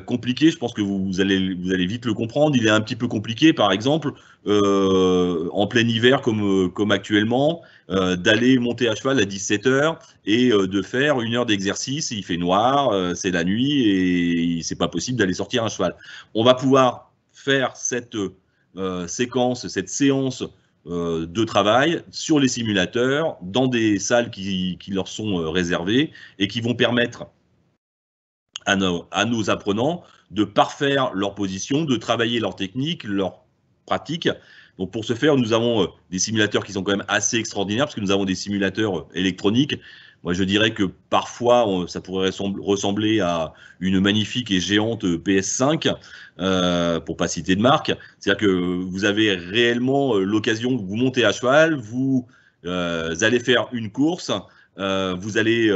compliqué, je pense que vous allez vite le comprendre, il est un petit peu compliqué, par exemple, en plein hiver comme actuellement, d'aller monter à cheval à 17h et de faire 1 heure d'exercice, il fait noir, c'est la nuit et c'est pas possible d'aller sortir un cheval. On va pouvoir faire cette séquence, cette séance de travail sur les simulateurs, dans des salles qui leur sont réservées et qui vont permettre à nos apprenants de parfaire leur position, de travailler leur technique, leur pratique. Donc pour ce faire, nous avons des simulateurs qui sont quand même assez extraordinaires, parce que nous avons des simulateurs électroniques. Moi, je dirais que parfois, ça pourrait ressembler à une magnifique et géante PS5, pour pas citer de marque. C'est-à-dire que vous avez réellement l'occasion, vous montez à cheval, vous allez faire une course, vous allez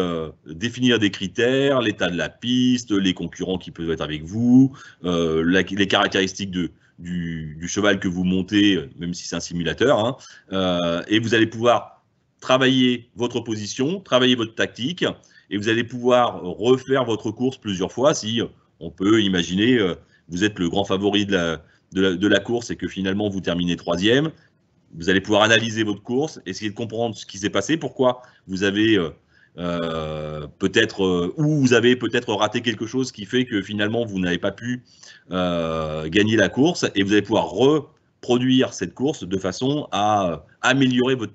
définir des critères, l'état de la piste, les concurrents qui peuvent être avec vous, les caractéristiques du cheval que vous montez, même si c'est un simulateur, hein, et vous allez pouvoir travailler votre position, travailler votre tactique, et vous allez pouvoir refaire votre course plusieurs fois. Si on peut imaginer, vous êtes le grand favori de la course et que finalement vous terminez 3e, vous allez pouvoir analyser votre course, essayer de comprendre ce qui s'est passé, pourquoi vous avez peut-être raté quelque chose qui fait que finalement vous n'avez pas pu gagner la course, et vous allez pouvoir reproduire cette course de façon à améliorer votre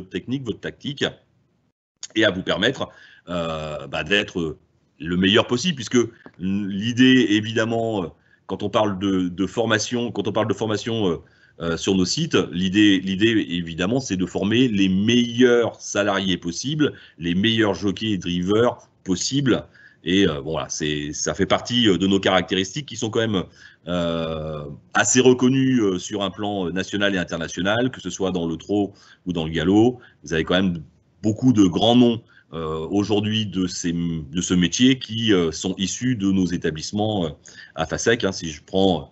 technique, votre tactique, et à vous permettre d'être le meilleur possible, puisque l'idée évidemment quand on parle de formation, sur nos sites, l'idée évidemment, c'est de former les meilleurs salariés possibles, les meilleurs jockeys et drivers possibles. Et bon, voilà, ça fait partie de nos caractéristiques qui sont quand même assez reconnues sur un plan national et international, que ce soit dans le trot ou dans le galop. Vous avez quand même beaucoup de grands noms aujourd'hui de ce métier qui sont issus de nos établissements à FASEC. Hein. Si je prends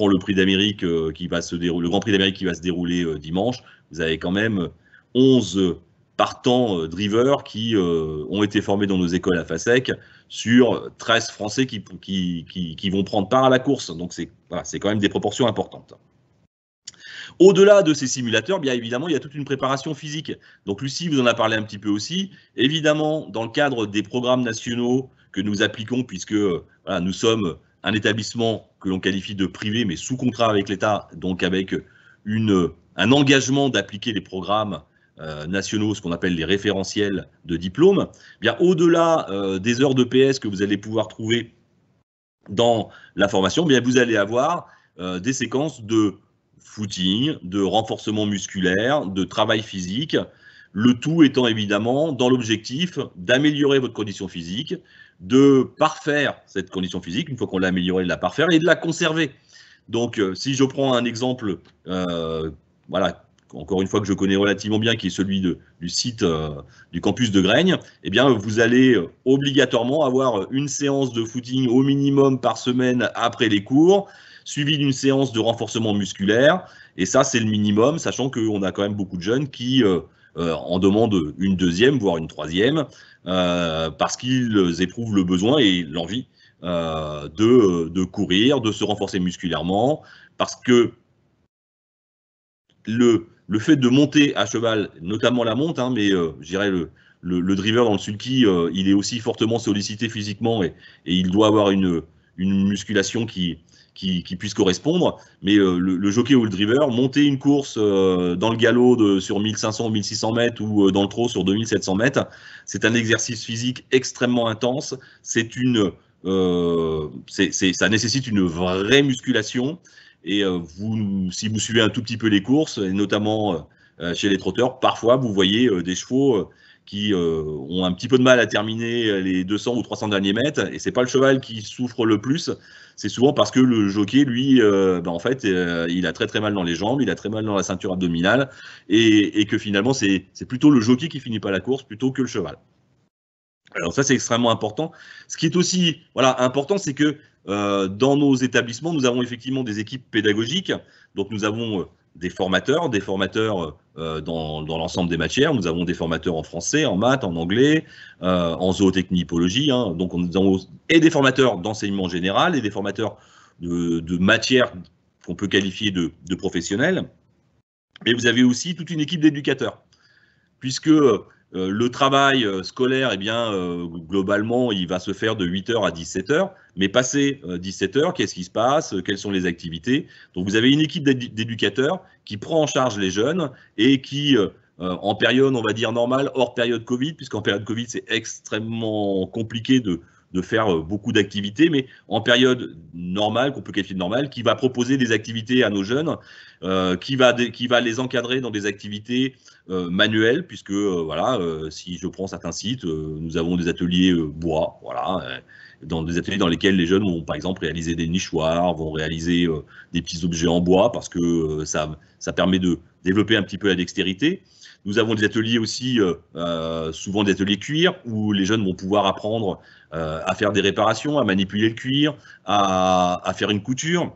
le prix d'Amérique le Grand Prix d'Amérique qui va se dérouler dimanche, vous avez quand même 11 partants drivers qui ont été formés dans nos écoles à FASEC sur 13 Français qui vont prendre part à la course. Donc c'est quand même des proportions importantes. Au-delà de ces simulateurs, bien évidemment, il y a toute une préparation physique. Donc Lucie vous en a parlé un petit peu aussi. Évidemment, dans le cadre des programmes nationaux que nous appliquons, puisque voilà, nous sommes un établissement que l'on qualifie de privé, mais sous contrat avec l'État, donc avec un engagement d'appliquer les programmes nationaux, ce qu'on appelle les référentiels de diplôme, bien au-delà des heures de PS que vous allez pouvoir trouver dans la formation, bien vous allez avoir des séquences de footing, de renforcement musculaire, de travail physique, le tout étant évidemment dans l'objectif d'améliorer votre condition physique, de parfaire cette condition physique, une fois qu'on l'a améliorée, de la parfaire et de la conserver. Donc, si je prends un exemple, voilà, encore une fois que je connais relativement bien, qui est celui du site du campus de Graignes, eh bien, vous allez obligatoirement avoir une séance de footing au minimum par semaine après les cours, suivi d'une séance de renforcement musculaire. Et ça, c'est le minimum, sachant qu'on a quand même beaucoup de jeunes qui en demandent une deuxième, voire une troisième, parce qu'ils éprouvent le besoin et l'envie de courir, de se renforcer musculairement, parce que le fait de monter à cheval, notamment la monte, hein, mais je dirais le driver dans le sulky, il est aussi fortement sollicité physiquement et il doit avoir une musculation qui puisse correspondre. Mais le jockey ou le driver, monter une course dans le galop sur 1500 ou 1600 mètres ou dans le trot sur 2700 mètres, c'est un exercice physique extrêmement intense. Ça nécessite une vraie musculation. Et si vous suivez un tout petit peu les courses, et notamment chez les trotteurs, parfois vous voyez des chevaux qui ont un petit peu de mal à terminer les 200 ou 300 derniers mètres, et c'est pas le cheval qui souffre le plus, c'est souvent parce que le jockey, lui, en fait, il a très très mal dans les jambes, il a très mal dans la ceinture abdominale, et que finalement c'est plutôt le jockey qui finit pas la course plutôt que le cheval. Alors ça, c'est extrêmement important. Ce qui est aussi important, c'est que dans nos établissements, nous avons effectivement des équipes pédagogiques. Donc nous avons des formateurs dans l'ensemble des matières. Nous avons des formateurs en français, en maths, en anglais, en zootechnie, hippologie. Hein. Donc nous avons et des formateurs d'enseignement général et des formateurs de matières qu'on peut qualifier de professionnels. Mais vous avez aussi toute une équipe d'éducateurs, puisque le travail scolaire, eh bien, globalement, il va se faire de 8h à 17h. Mais passé 17h, qu'est-ce qui se passe? Quelles sont les activités? Donc, vous avez une équipe d'éducateurs qui prend en charge les jeunes et qui, en période, on va dire, normale, hors période Covid, puisqu'en période Covid, c'est extrêmement compliqué de faire beaucoup d'activités, mais en période normale, qu'on peut qualifier de normale, qui va proposer des activités à nos jeunes, qui va les encadrer dans des activités manuelles, puisque si je prends certains sites, nous avons des ateliers bois, dans des ateliers dans lesquels les jeunes vont par exemple réaliser des nichoirs, vont réaliser des petits objets en bois, parce que ça permet de développer un petit peu la dextérité. Nous avons des ateliers aussi, souvent des ateliers cuir, où les jeunes vont pouvoir apprendre à faire des réparations, à manipuler le cuir, à faire une couture.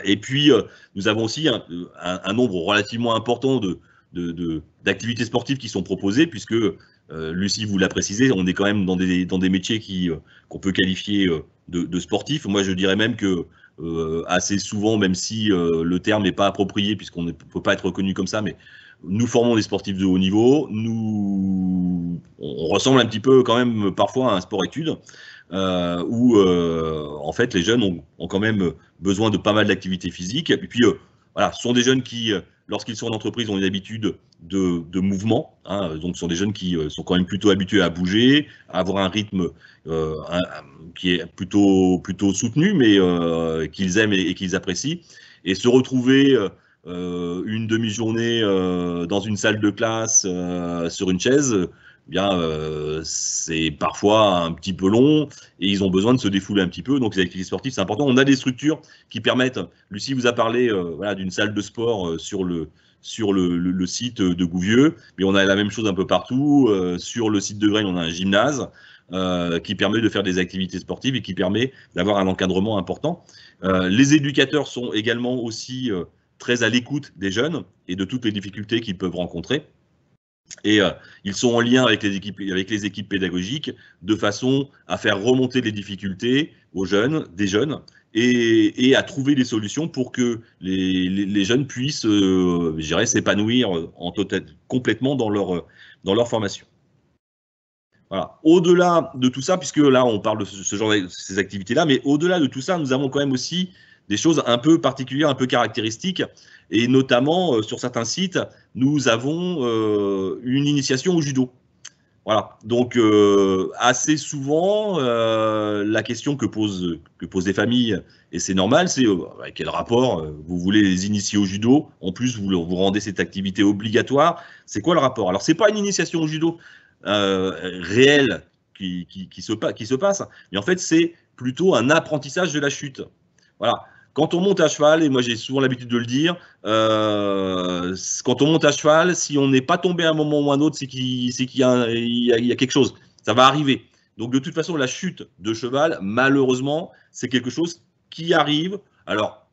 Et puis, nous avons aussi un nombre relativement important d'activités sportives qui sont proposées, puisque, Lucie vous l'a précisé, on est quand même dans des métiers qu'on peut qualifier de sportifs. Moi, je dirais même que assez souvent, même si le terme n'est pas approprié, puisqu'on ne peut pas être reconnu comme ça, mais nous formons des sportifs de haut niveau. On ressemble un petit peu quand même parfois à un sport-études, où en fait les jeunes ont quand même besoin de pas mal d'activités physiques. Et puis ce sont des jeunes qui, lorsqu'ils sont en entreprise, ont une habitude de mouvement. Hein. Donc, ce sont des jeunes qui sont quand même plutôt habitués à bouger, à avoir un rythme qui est plutôt soutenu, mais qu'ils aiment et qu'ils apprécient. Et se retrouver une demi-journée dans une salle de classe sur une chaise, eh bien, c'est parfois un petit peu long et ils ont besoin de se défouler un petit peu. Donc, les activités sportives, c'est important. On a des structures qui permettent. Lucie vous a parlé voilà, d'une salle de sport sur le site de Gouvieux, mais on a la même chose un peu partout. Sur le site de Graines, on a un gymnase qui permet de faire des activités sportives et qui permet d'avoir un encadrement important. Les éducateurs sont également aussi très à l'écoute des jeunes et de toutes les difficultés qu'ils peuvent rencontrer. Et ils sont en lien avec les équipes pédagogiques de façon à faire remonter les difficultés aux jeunes, des jeunes, et à trouver des solutions pour que les jeunes puissent, je dirais, s'épanouir complètement dans leur formation. Voilà. Au-delà de tout ça, puisque là on parle de ce genre de ces activités-là, mais au-delà de tout ça, nous avons quand même aussi des choses un peu particulières, un peu caractéristiques, et notamment sur certains sites, nous avons une initiation au judo. Voilà. Donc assez souvent, la question que posent les familles, et c'est normal, c'est quel rapport vous voulez les initier au judo, en plus vous rendez cette activité obligatoire, c'est quoi le rapport? Alors c'est pas une initiation au judo réelle qui se passe, mais en fait c'est plutôt un apprentissage de la chute. Voilà. Quand on monte à cheval, et moi j'ai souvent l'habitude de le dire, quand on monte à cheval, si on n'est pas tombé à un moment ou un autre, c'est qu'il y a quelque chose. Ça va arriver. Donc de toute façon, la chute de cheval, malheureusement, c'est quelque chose qui arrive. Alors,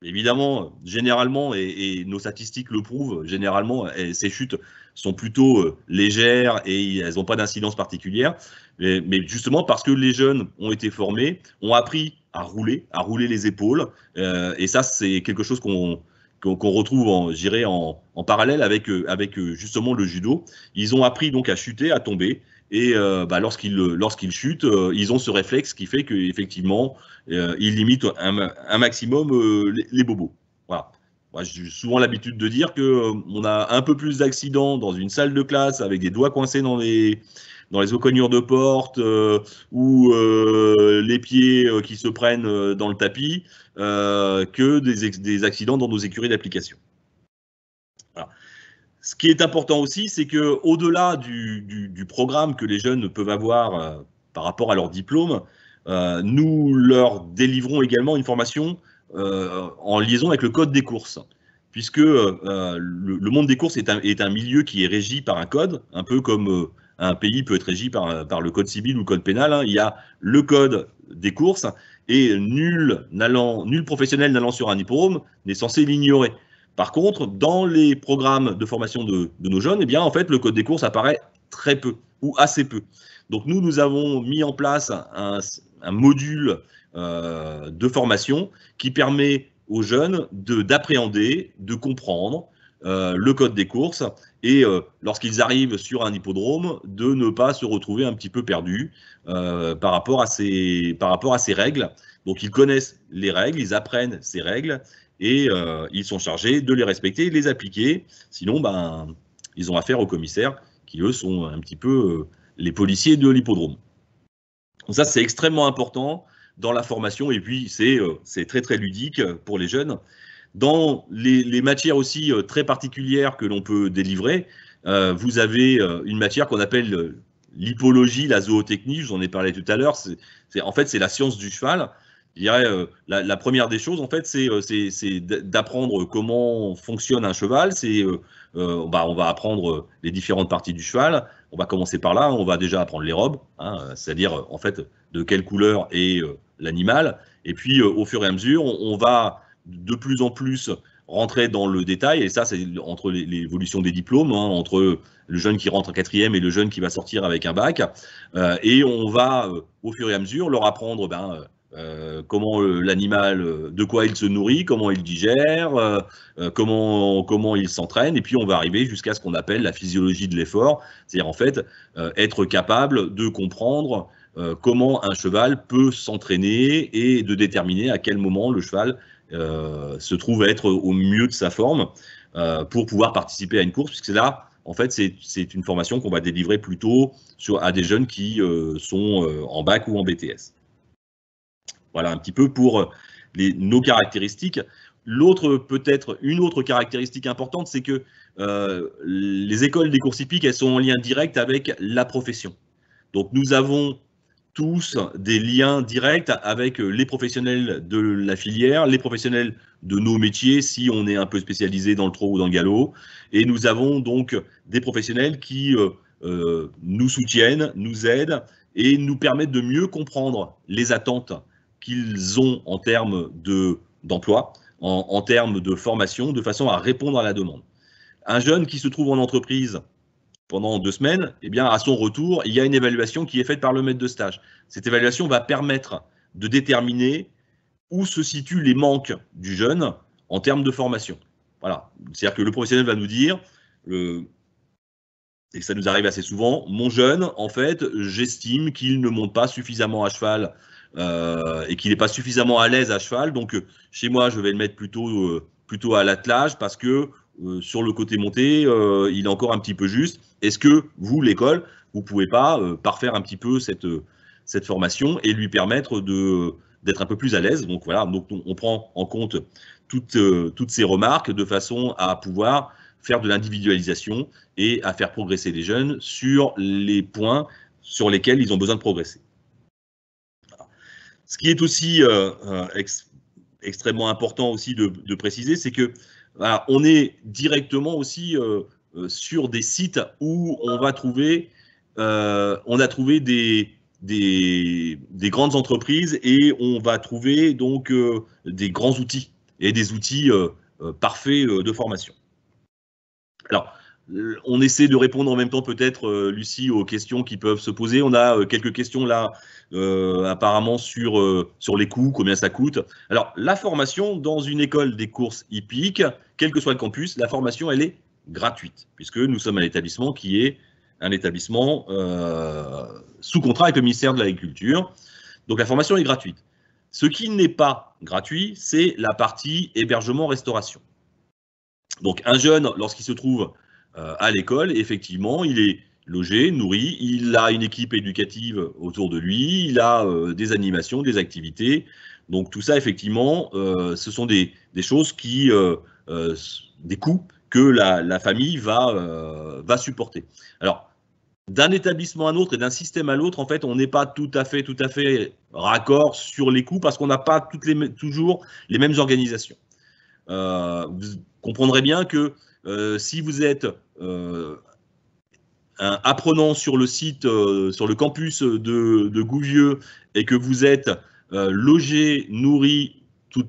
évidemment, généralement, et nos statistiques le prouvent, généralement, ces chutes sont plutôt légères et elles n'ont pas d'incidence particulière. Mais justement, parce que les jeunes ont été formés, ont appris à rouler les épaules. Et ça, c'est quelque chose qu'on retrouve en parallèle avec justement le judo. Ils ont appris donc à chuter, à tomber. Et lorsqu'ils chutent, ils ont ce réflexe qui fait qu'effectivement, ils limitent un maximum les bobos. Voilà. Moi, j'ai souvent l'habitude de dire qu'on a un peu plus d'accidents dans une salle de classe avec des doigts coincés dans les encoignures de porte ou les pieds qui se prennent dans le tapis que des accidents dans nos écuries d'application. Voilà. Ce qui est important aussi, c'est qu'au-delà du programme que les jeunes peuvent avoir par rapport à leur diplôme, nous leur délivrons également une formation en liaison avec le code des courses, puisque le monde des courses est un milieu qui est régi par un code, un peu comme un pays peut être régi par le code civil ou le code pénal. Hein. Il y a le code des courses et nul professionnel n'allant sur un hippodrome n'est censé l'ignorer. Par contre, dans les programmes de formation de nos jeunes, eh bien, en fait, le code des courses apparaît très peu ou assez peu. Donc, nous avons mis en place un module de formation qui permet aux jeunes d'appréhender, de comprendre le code des courses et lorsqu'ils arrivent sur un hippodrome, de ne pas se retrouver un petit peu perdus par rapport à ces règles. Donc, ils connaissent les règles, ils apprennent ces règles et ils sont chargés de les respecter et de les appliquer. Sinon, ils ont affaire aux commissaires qui, eux, sont un petit peu les policiers de l'hippodrome. Donc ça, c'est extrêmement important dans la formation et puis c'est très, très ludique pour les jeunes. Dans les matières aussi très particulières que l'on peut délivrer, vous avez une matière qu'on appelle l'hippologie, la zootechnie, je vous en ai parlé tout à l'heure. En fait, c'est la science du cheval. Je dirais, la première des choses, en fait, c'est d'apprendre comment fonctionne un cheval. On va apprendre les différentes parties du cheval. On va commencer par là. On va déjà apprendre les robes, hein, c'est-à-dire, en fait, de quelle couleur est l'animal. Et puis, au fur et à mesure, on va de plus en plus rentrer dans le détail. Et ça, c'est entre l'évolution des diplômes, hein, entre le jeune qui rentre en 4e et le jeune qui va sortir avec un bac. Et on va, au fur et à mesure, leur apprendre comment l'animal, de quoi il se nourrit, comment il digère, comment il s'entraîne, et puis on va arriver jusqu'à ce qu'on appelle la physiologie de l'effort, c'est-à-dire en fait être capable de comprendre comment un cheval peut s'entraîner et de déterminer à quel moment le cheval se trouve être au mieux de sa forme. pour pouvoir participer à une course, puisque là, en fait, c'est une formation qu'on va délivrer plutôt à des jeunes qui sont en bac ou en BTS. Voilà un petit peu pour nos caractéristiques. Peut-être une autre caractéristique importante, c'est que les écoles des courses hippiques, elles sont en lien direct avec la profession. Donc nous avons tous des liens directs avec les professionnels de la filière, les professionnels de nos métiers, si on est un peu spécialisé dans le trot ou dans le galop. Et nous avons donc des professionnels qui nous soutiennent, nous aident et nous permettent de mieux comprendre les attentes qu'ils ont en termes d'emploi, en termes de formation, de façon à répondre à la demande. Un jeune qui se trouve en entreprise pendant 2 semaines, eh bien, à son retour, il y a une évaluation qui est faite par le maître de stage. Cette évaluation va permettre de déterminer où se situent les manques du jeune en termes de formation. Voilà. C'est-à-dire que le professionnel va nous dire, et ça nous arrive assez souvent, mon jeune, en fait, j'estime qu'il ne monte pas suffisamment à cheval et qu'il n'est pas suffisamment à l'aise à cheval. Donc, chez moi, je vais le mettre plutôt à l'attelage parce que sur le côté monté, il est encore un petit peu juste. Est-ce que vous, l'école, vous ne pouvez pas parfaire un petit peu cette formation et lui permettre d'être un peu plus à l'aise? Donc voilà, donc on prend en compte toutes ces remarques de façon à pouvoir faire de l'individualisation et à faire progresser les jeunes sur les points sur lesquels ils ont besoin de progresser. Voilà. Ce qui est aussi extrêmement important aussi de préciser, c'est que voilà, on est directement aussi sur des sites où on va trouver, on a trouvé des grandes entreprises et on va trouver donc des grands outils et des outils parfaits de formation. Alors, on essaie de répondre en même temps peut-être, Lucie, aux questions qui peuvent se poser. On a quelques questions là, apparemment sur les coûts, combien ça coûte. Alors, la formation dans une école des courses hippiques, quel que soit le campus, la formation, elle est gratuite, puisque nous sommes un établissement qui est un établissement sous contrat avec le ministère de l'Agriculture. Donc, la formation est gratuite. Ce qui n'est pas gratuit, c'est la partie hébergement-restauration. Donc, un jeune, lorsqu'il se trouve à l'école, effectivement, il est logé, nourri, il a une équipe éducative autour de lui, il a des animations, des activités. Donc tout ça, effectivement, ce sont des choses des coûts que la famille va supporter. Alors, d'un établissement à un autre et d'un système à l'autre, en fait, on n'est pas tout à fait raccord sur les coûts parce qu'on n'a pas toujours les mêmes organisations. Vous comprendrez bien que si vous êtes un apprenant sur le site, sur le campus de Gouvieux et que vous êtes logé, nourri tout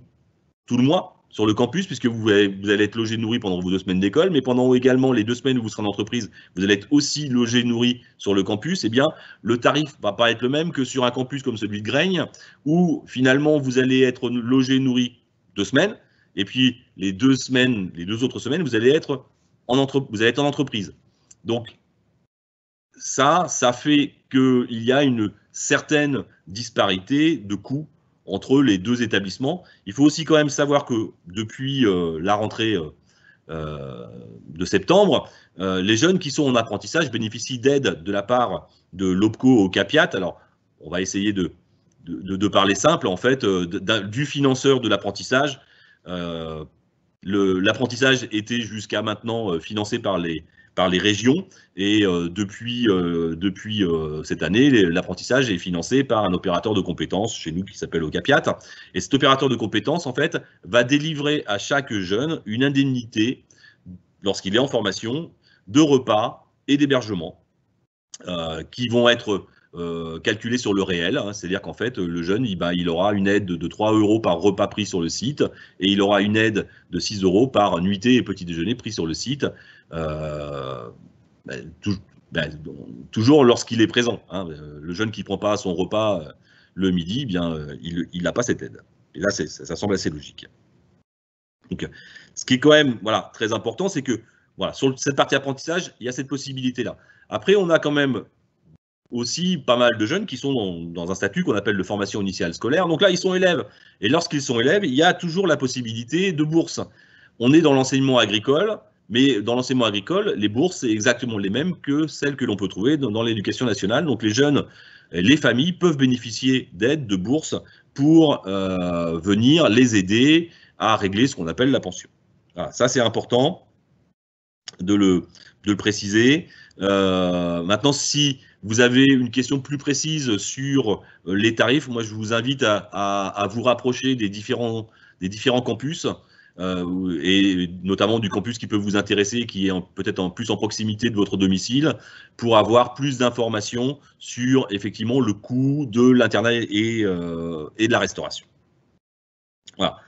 le mois sur le campus, puisque vous allez être logé, nourri pendant vos 2 semaines d'école, mais pendant également les 2 semaines où vous serez en entreprise, vous allez être aussi logé, nourri sur le campus, eh bien, le tarif ne va pas être le même que sur un campus comme celui de Graignes, où finalement vous allez être logé, nourri 2 semaines, et puis les 2 autres semaines, vous allez être en entreprise. Donc, ça fait qu'il y a une certaine disparité de coûts entre les 2 établissements. Il faut aussi quand même savoir que depuis la rentrée de septembre, les jeunes qui sont en apprentissage bénéficient d'aide de la part de l'OPCO au CAPIAT. Alors, on va essayer de parler simple, en fait, du financeur de l'apprentissage. L'apprentissage était jusqu'à maintenant financé par les régions et depuis cette année, l'apprentissage est financé par un opérateur de compétences chez nous qui s'appelle OCAPIAT. Et cet opérateur de compétences, en fait, va délivrer à chaque jeune une indemnité lorsqu'il est en formation de repas et d'hébergement qui vont être calculés sur le réel, hein, c'est-à-dire qu'en fait, le jeune, il aura une aide de 3 € par repas pris sur le site et il aura une aide de 6 € par nuitée et petit déjeuner pris sur le site, toujours lorsqu'il est présent. Hein, le jeune qui ne prend pas son repas le midi, il n'a pas cette aide. Et là, ça semble assez logique. Donc, ce qui est quand même très important, c'est que sur cette partie apprentissage, il y a cette possibilité-là. Après, on a quand même aussi pas mal de jeunes qui sont dans un statut qu'on appelle de formation initiale scolaire. Donc là, ils sont élèves. Et lorsqu'ils sont élèves, il y a toujours la possibilité de bourse. on est dans l'enseignement agricole, mais dans l'enseignement agricole, les bourses, c'est exactement les mêmes que celles que l'on peut trouver dans l'éducation nationale. Donc les jeunes, les familles peuvent bénéficier d'aides, de bourses pour venir les aider à régler ce qu'on appelle la pension. Voilà, ça, c'est important de le préciser. Maintenant, si vous avez une question plus précise sur les tarifs, moi, je vous invite à vous rapprocher des différents campus, et notamment du campus qui peut vous intéresser, qui est peut-être plus en proximité de votre domicile, pour avoir plus d'informations sur effectivement le coût de l'internat et de la restauration. Voilà.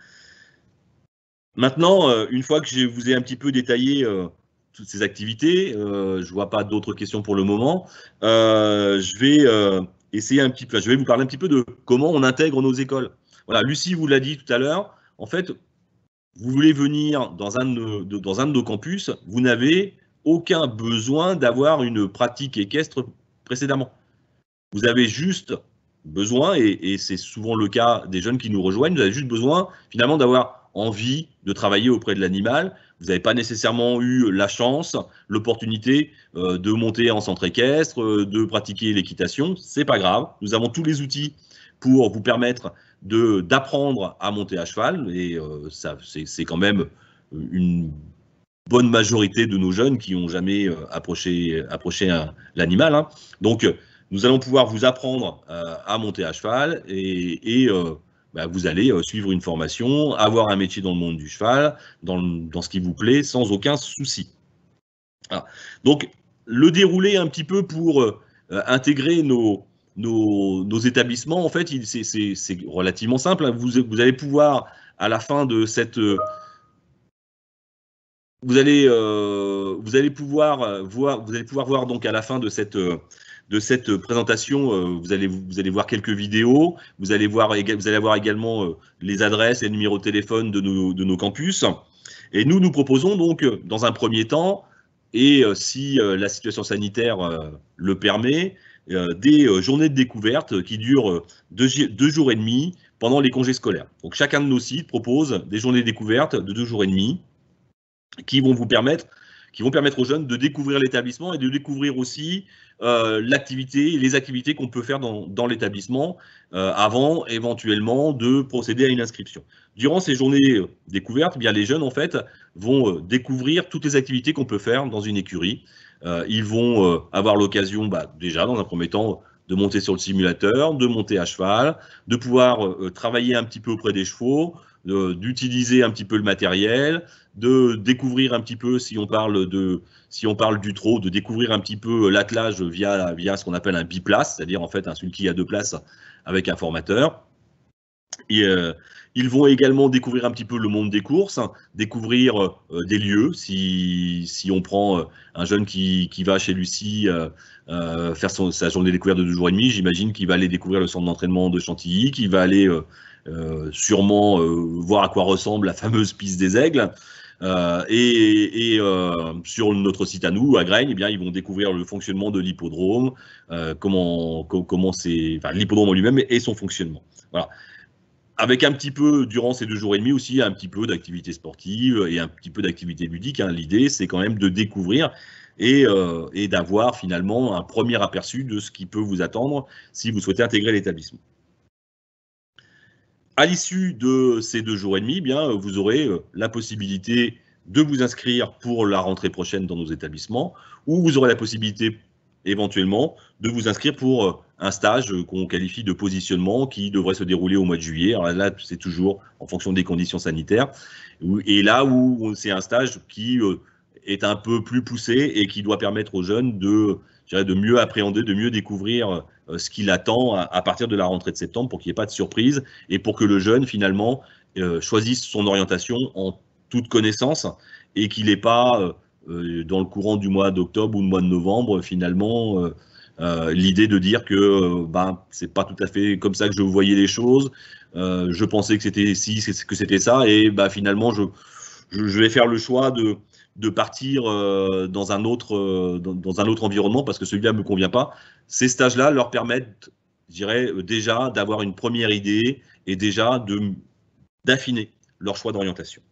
Maintenant, une fois que je vous ai un petit peu détaillé toutes ces activités, je ne vois pas d'autres questions pour le moment, je vais essayer un petit peu, je vais vous parler un petit peu de comment on intègre nos écoles. Voilà, Lucie vous l'a dit tout à l'heure, en fait, vous voulez venir dans un de nos campus, vous n'avez aucun besoin d'avoir une pratique équestre précédemment. Vous avez juste besoin, et c'est souvent le cas des jeunes qui nous rejoignent, vous avez juste besoin finalement d'avoir envie de travailler auprès de l'animal. Vous n'avez pas nécessairement eu la chance, l'opportunité de monter en centre équestre, de pratiquer l'équitation. C'est pas grave. Nous avons tous les outils pour vous permettre d'apprendre à monter à cheval, et c'est quand même une bonne majorité de nos jeunes qui n'ont jamais approché l'animal. Hein. Donc, nous allons pouvoir vous apprendre à monter à cheval, et vous allez suivre une formation, avoir un métier dans le monde du cheval, dans ce qui vous plaît, sans aucun souci. Voilà. Donc, le déroulé un petit peu pour intégrer nos établissements, en fait, c'est relativement simple. Hein. Vous allez pouvoir, à la fin de cette... vous allez pouvoir voir donc à la fin de cette présentation, vous allez voir quelques vidéos, vous allez avoir également les adresses et les numéros de téléphone de nos campus. Et nous proposons donc, dans un premier temps, et si la situation sanitaire le permet, des journées de découverte qui durent 2 jours et demi pendant les congés scolaires. Donc chacun de nos sites propose des journées de découverte de 2 jours et demi qui vont permettre aux jeunes de découvrir l'établissement et de découvrir aussi les activités qu'on peut faire dans l'établissement avant éventuellement de procéder à une inscription. Durant ces journées découvertes, bien, les jeunes en fait vont découvrir toutes les activités qu'on peut faire dans une écurie. Ils vont avoir l'occasion, déjà dans un premier temps, de monter sur le simulateur, de monter à cheval, de pouvoir travailler un petit peu auprès des chevaux, d'utiliser un petit peu le matériel, de découvrir un petit peu, si on parle du trot, de découvrir un petit peu l'attelage via ce qu'on appelle un biplace, c'est-à-dire en fait un sulky à 2 places avec un formateur. Et ils vont également découvrir un petit peu le monde des courses, hein, découvrir des lieux. Si on prend un jeune qui va chez Lucie faire sa journée de découverte de 2 jours et demi, j'imagine qu'il va aller découvrir le centre d'entraînement de Chantilly, qu'il va aller sûrement voir à quoi ressemble la fameuse piste des Aigles. Sur notre site à nous, à Graignes, eh bien, ils vont découvrir le fonctionnement de l'hippodrome, comment c'est, enfin, l'hippodrome en lui-même et son fonctionnement. Voilà. Avec un petit peu, durant ces 2 jours et demi aussi, un petit peu d'activité sportive et un petit peu d'activité ludique. Hein. L'idée, c'est quand même de découvrir et d'avoir finalement un premier aperçu de ce qui peut vous attendre si vous souhaitez intégrer l'établissement. À l'issue de ces 2 jours et demi, bien, vous aurez la possibilité de vous inscrire pour la rentrée prochaine dans nos établissements, ou vous aurez la possibilité éventuellement de vous inscrire pour un stage qu'on qualifie de positionnement qui devrait se dérouler au mois de juillet. Alors là, c'est toujours en fonction des conditions sanitaires. Et là où c'est un stage qui est un peu plus poussé et qui doit permettre aux jeunes de mieux appréhender, de mieux découvrir ce qu'il attend à partir de la rentrée de septembre pour qu'il n'y ait pas de surprise et pour que le jeune, finalement, choisisse son orientation en toute connaissance et qu'il n'ait pas, dans le courant du mois d'octobre ou du mois de novembre, finalement, l'idée de dire que c'est pas tout à fait comme ça que je voyais les choses. Je pensais que c'était que c'était ça, et finalement, je vais faire le choix de partir dans un autre environnement parce que celui-là ne me convient pas. Ces stages-là leur permettent, je dirais, déjà d'avoir une première idée et déjà d'affiner leur choix d'orientation.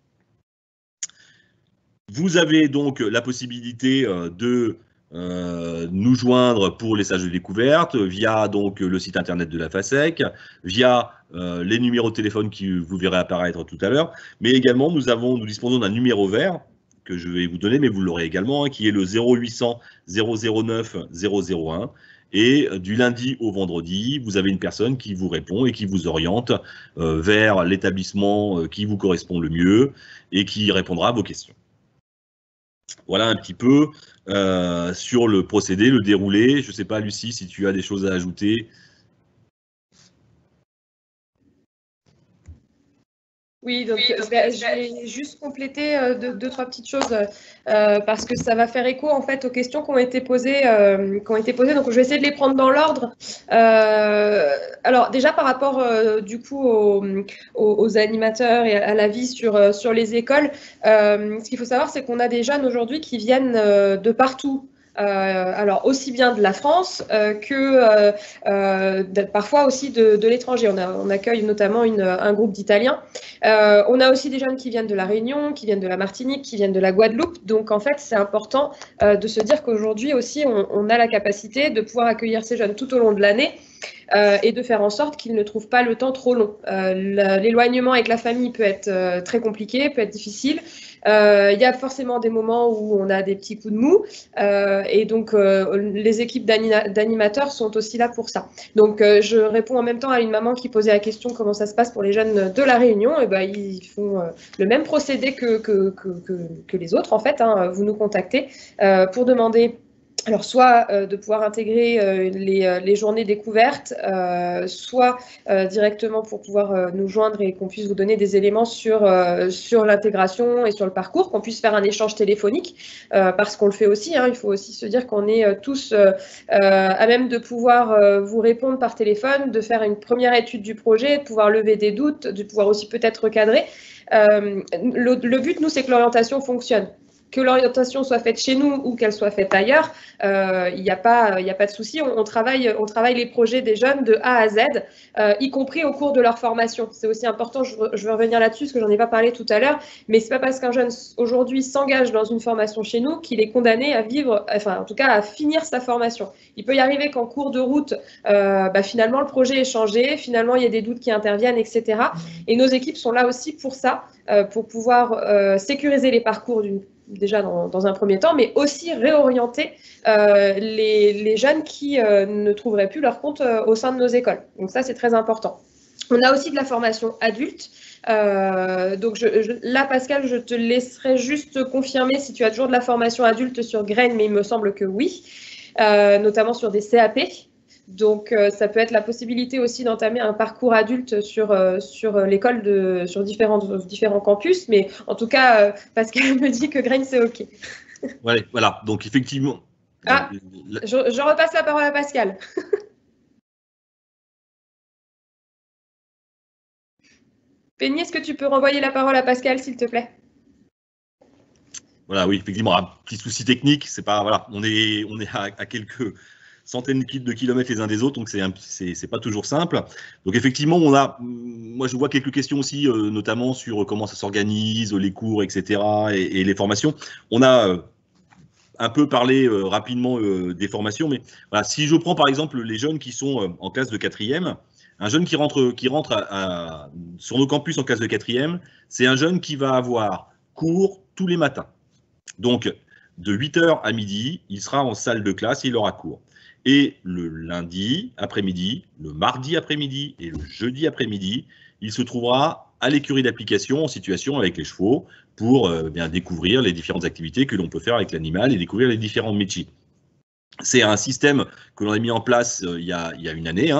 Vous avez donc la possibilité de nous joindre pour les stages de découverte via donc le site internet de la FASEC, via les numéros de téléphone que vous verrez apparaître tout à l'heure, mais également nous disposons d'un numéro vert que je vais vous donner, mais vous l'aurez également, hein, qui est le 0800 009 001. Et du lundi au vendredi, vous avez une personne qui vous répond et qui vous oriente vers l'établissement qui vous correspond le mieux et qui répondra à vos questions. Voilà un petit peu sur le procédé, le déroulé. Je ne sais pas, Lucie, si tu as des choses à ajouter.
Oui, donc je vais juste compléter deux, trois petites choses parce que ça va faire écho en fait aux questions qui ont été posées. Donc je vais essayer de les prendre dans l'ordre. Alors déjà par rapport du coup aux animateurs et à la vie sur les écoles, ce qu'il faut savoir c'est qu'on a des jeunes aujourd'hui qui viennent de partout. Alors aussi bien de la France que parfois aussi de l'étranger. On accueille notamment un groupe d'Italiens. On a aussi des jeunes qui viennent de la Réunion, qui viennent de la Martinique, qui viennent de la Guadeloupe. Donc en fait, c'est important de se dire qu'aujourd'hui aussi, on a la capacité de pouvoir accueillir ces jeunes tout au long de l'année. Et de faire en sorte qu'ils ne trouvent pas le temps trop long. L'éloignement avec la famille peut être très compliqué, peut être difficile. Il y a forcément des moments où on a des petits coups de mou et donc les équipes d'animateurs sont aussi là pour ça. Donc je réponds en même temps à une maman qui posait la question comment ça se passe pour les jeunes de la Réunion. Et ben, ils font le même procédé que les autres en fait. Hein. Vous nous contactez pour demander alors, soit de pouvoir intégrer les journées découvertes, soit directement pour pouvoir nous joindre et qu'on puisse vous donner des éléments sur l'intégration et sur le parcours, qu'on puisse faire un échange téléphonique, parce qu'on le fait aussi. Hein, il faut aussi se dire qu'on est tous à même de pouvoir vous répondre par téléphone, de faire une première étude du projet, de pouvoir lever des doutes, de pouvoir aussi peut-être recadrer. Le but, nous, c'est que l'orientation fonctionne. Que l'orientation soit faite chez nous ou qu'elle soit faite ailleurs, il n'y a pas de souci. On travaille les projets des jeunes de A à Z, y compris au cours de leur formation. C'est aussi important, je veux revenir là-dessus parce que j'en ai pas parlé tout à l'heure, mais c'est pas parce qu'un jeune aujourd'hui s'engage dans une formation chez nous qu'il est condamné à vivre, enfin en tout cas à finir sa formation. Il peut y arriver qu'en cours de route, finalement le projet est changé, finalement il y a des doutes qui interviennent, etc. Et nos équipes sont là aussi pour ça, pour pouvoir sécuriser les parcours déjà dans un premier temps, mais aussi réorienter les jeunes qui ne trouveraient plus leur compte au sein de nos écoles. Donc ça, c'est très important. On a aussi de la formation adulte. Donc là, Pascal, je te laisserai juste confirmer si tu as toujours de la formation adulte sur Graines, mais il me semble que oui, notamment sur des CAP. Donc, ça peut être la possibilité aussi d'entamer un parcours adulte sur l'école, sur différents campus. Mais en tout cas, Pascal me dit que Graines, c'est OK.
Ouais, voilà, donc effectivement.
Ah, je repasse la parole à Pascal. Penny, est-ce que tu peux renvoyer la parole à Pascal, s'il te plaît?
Voilà, oui, effectivement, un petit souci technique. C'est pas, voilà, on est à quelques centaines de kilomètres les uns des autres, donc c'est pas toujours simple. Donc effectivement, moi je vois quelques questions aussi, notamment sur comment ça s'organise, les cours, etc. et les formations. On a un peu parlé rapidement des formations, mais voilà, si je prends par exemple les jeunes qui sont en classe de 4e, un jeune qui rentre sur nos campus en classe de 4e, c'est un jeune qui va avoir cours tous les matins. Donc, de 8h à midi, il sera en salle de classe et il aura cours. Et le lundi après-midi, le mardi après-midi et le jeudi après-midi, il se trouvera à l'écurie d'application en situation avec les chevaux pour bien découvrir les différentes activités que l'on peut faire avec l'animal et découvrir les différents métiers. C'est un système que l'on a mis en place il y a une année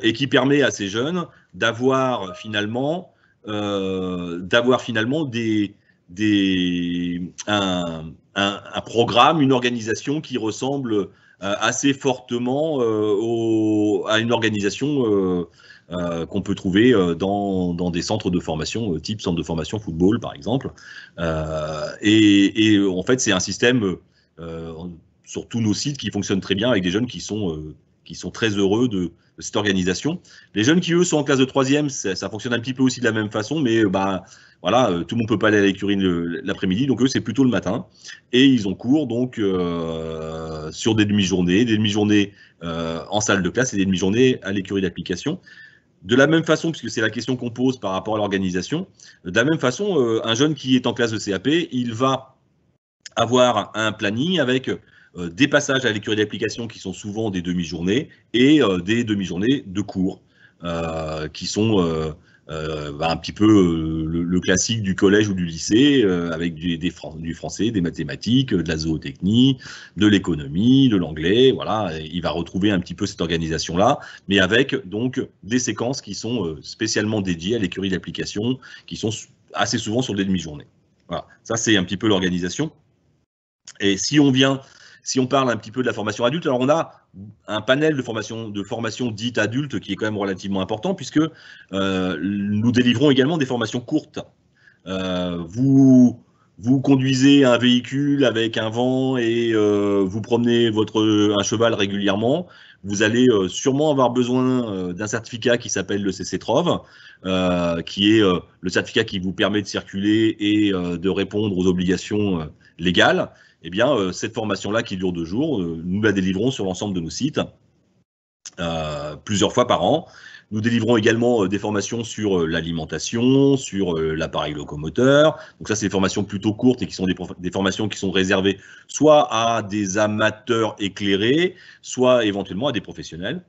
et qui permet à ces jeunes d'avoir finalement un programme, une organisation qui ressemble assez fortement à une organisation qu'on peut trouver dans des centres de formation, type centre de formation football par exemple. Et en fait, c'est un système sur tous nos sites qui fonctionne très bien avec des jeunes qui sont qui sont très heureux de cette organisation. Les jeunes qui, eux, sont en classe de 3e, ça fonctionne un petit peu aussi de la même façon, mais voilà, tout le monde ne peut pas aller à l'écurie l'après-midi, donc eux, c'est plutôt le matin. Et ils ont cours donc sur des demi-journées en salle de classe et des demi-journées à l'écurie d'application. De la même façon, puisque c'est la question qu'on pose par rapport à l'organisation, de la même façon, un jeune qui est en classe de CAP, il va avoir un planning avec des passages à l'écurie d'application qui sont souvent des demi-journées et des demi-journées de cours qui sont un petit peu le classique du collège ou du lycée avec du français, des mathématiques, de la zootechnie, de l'économie, de l'anglais. Voilà, il va retrouver un petit peu cette organisation-là, mais avec donc des séquences qui sont spécialement dédiées à l'écurie d'application, qui sont assez souvent sur des demi-journées. Voilà, ça c'est un petit peu l'organisation. Et si on parle un petit peu de la formation adulte, alors on a un panel de formation dite adulte qui est quand même relativement important puisque nous délivrons également des formations courtes. Vous conduisez un véhicule avec un vent et vous promenez un cheval régulièrement, vous allez sûrement avoir besoin d'un certificat qui s'appelle le CC-TROV, qui est le certificat qui vous permet de circuler et de répondre aux obligations légales. Eh bien, cette formation-là, qui dure 2 jours, nous la délivrons sur l'ensemble de nos sites, plusieurs fois par an. Nous délivrons également des formations sur l'alimentation, sur l'appareil locomoteur. Donc ça, c'est des formations plutôt courtes et qui sont des formations qui sont réservées soit à des amateurs éclairés, soit éventuellement à des professionnels.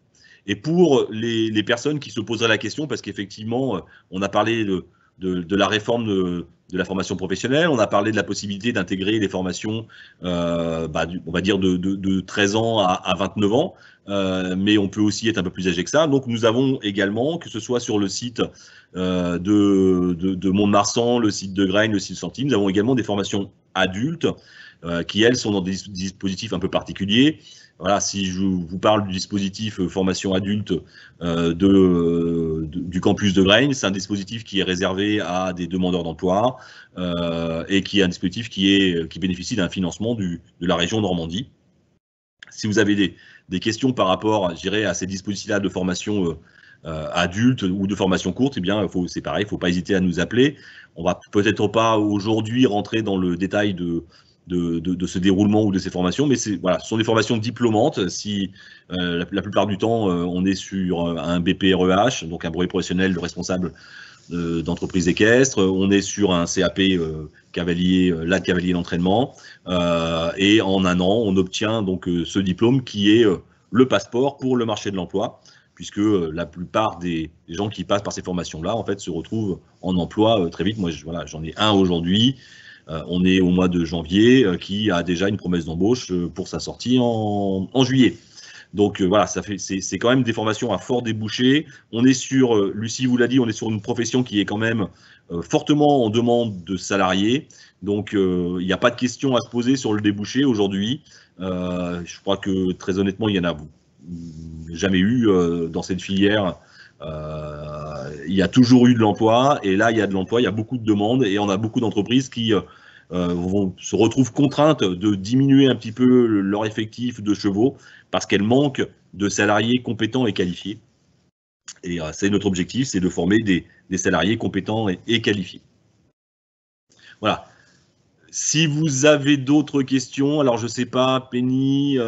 Et pour les personnes qui se poseraient la question, parce qu'effectivement, on a parlé de la réforme de la formation professionnelle, on a parlé de la possibilité d'intégrer les formations, on va dire de 13 ans à 29 ans, mais on peut aussi être un peu plus âgé que ça. Donc nous avons également, que ce soit sur le site de Mont-de-Marsan, le site de Graines, le site de Santilly, nous avons également des formations adultes qui, elles, sont dans des dispositifs un peu particuliers. Voilà, si je vous parle du dispositif formation adulte du campus de Graines, c'est un dispositif qui est réservé à des demandeurs d'emploi et qui est un dispositif qui bénéficie d'un financement de la région Normandie. Si vous avez des questions par rapport, je dirais, à ces dispositifs-là de formation adulte ou de formation courte, eh bien, c'est pareil, il ne faut pas hésiter à nous appeler. On ne va peut-être pas aujourd'hui rentrer dans le détail de ce déroulement ou de ces formations, mais voilà, ce sont des formations diplômantes. Si la plupart du temps, on est sur un BPREH, donc un brevet professionnel de responsable d'entreprise équestre, on est sur un CAP cavalier d'entraînement, et en 1 an, on obtient donc ce diplôme qui est le passeport pour le marché de l'emploi, puisque la plupart des gens qui passent par ces formations-là, en fait, se retrouvent en emploi très vite. Moi, voilà, j'en ai un aujourd'hui. On est au mois de janvier, qui a déjà une promesse d'embauche pour sa sortie en juillet. Donc voilà, c'est quand même des formations à fort débouché. On est sur, Lucie vous l'a dit, on est sur une profession qui est quand même fortement en demande de salariés. Donc il n'y a pas de question à se poser sur le débouché aujourd'hui. Je crois que très honnêtement, il n'y en a jamais eu dans cette filière. Il y a toujours eu de l'emploi, et là il y a de l'emploi, il y a beaucoup de demandes, et on a beaucoup d'entreprises qui se retrouvent contraintes de diminuer un petit peu leur effectif de chevaux parce qu'elles manquent de salariés compétents et qualifiés. Et c'est notre objectif, c'est de former des salariés compétents et qualifiés. Voilà. Si vous avez d'autres questions, alors je ne sais pas, Penny,